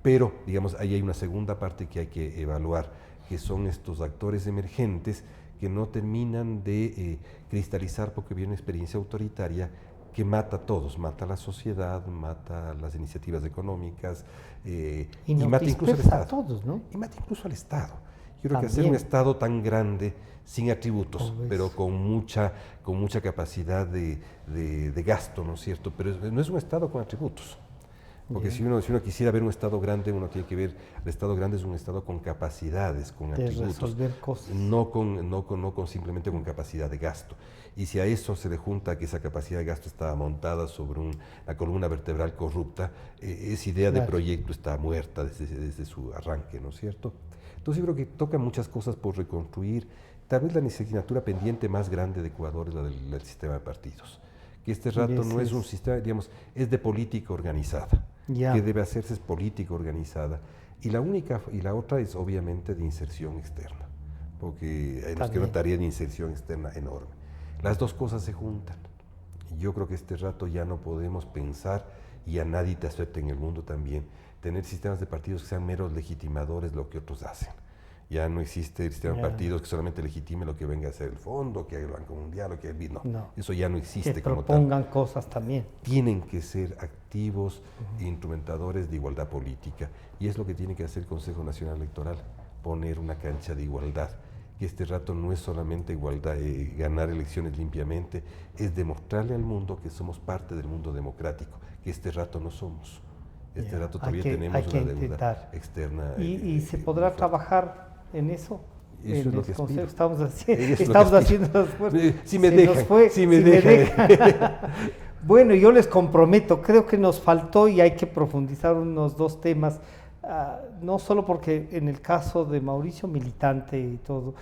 Pero, digamos, ahí hay una segunda parte que hay que evaluar, que son estos actores emergentes que no terminan de cristalizar porque viene una experiencia autoritaria que mata a todos, mata a la sociedad, mata a las iniciativas económicas y mata incluso al Estado. A todos, ¿no? Y mata incluso al Estado. Yo creo que hacer un Estado tan grande, sin atributos, pero con mucha capacidad de gasto, ¿no es cierto? Pero no es un Estado con atributos. Porque si uno quisiera ver un Estado grande, uno tiene que ver, el Estado grande es un Estado con capacidades, con atributos, resolver cosas. no simplemente con capacidad de gasto. Y si a eso se le junta que esa capacidad de gasto está montada sobre la columna vertebral corrupta, esa idea de proyecto está muerta desde su arranque, ¿no es cierto? Entonces yo creo que tocan muchas cosas por reconstruir. Tal vez la asignatura pendiente más grande de Ecuador es la del sistema de partidos, que este rato no es un sistema, digamos, es de política organizada. Que debe hacerse es política organizada. Y la otra es obviamente de inserción externa, porque nos queda una tarea de inserción externa enorme. Las dos cosas se juntan. Yo creo que este rato ya no podemos pensar, y a nadie te acepta en el mundo también, tener sistemas de partidos que sean meros legitimadores de lo que otros hacen. Ya no existe el sistema de partidos que solamente legitime lo que venga a hacer el fondo, que haga el Banco Mundial, o que haga el BID. No, eso ya no existe. Que propongan cosas también. Tienen que ser activos e instrumentadores de igualdad política. Y es lo que tiene que hacer el Consejo Nacional Electoral, poner una cancha de igualdad. Que este rato no es solamente igualdad, ganar elecciones limpiamente, es demostrarle al mundo que somos parte del mundo democrático, que este rato no somos. Este rato todavía tenemos una deuda externa. ¿Y se podrá trabajar en eso? Eso es lo que aspiro. Estamos haciendo los esfuerzos. Si me dejan. Bueno, yo les comprometo, creo que nos faltó y hay que profundizar unos dos temas, no solo porque en el caso de Mauricio, militante y todo,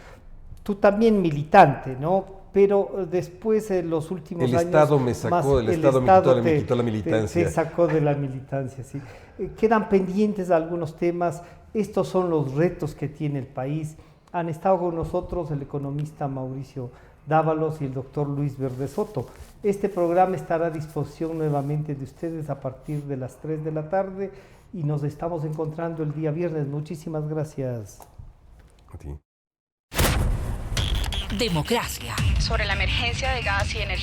tú también militante, ¿no? Pero después en los últimos años... El Estado me sacó, el Estado me quitó la militancia. Te sacó de la militancia, sí. Quedan pendientes algunos temas, estos son los retos que tiene el país. Han estado con nosotros el economista Mauricio Dávalos y el doctor Luis Verde Soto. Este programa estará a disposición nuevamente de ustedes a partir de las 3 de la tarde y nos estamos encontrando el día viernes. Muchísimas gracias. A ti. Democracia. Sobre la emergencia de gas y energía.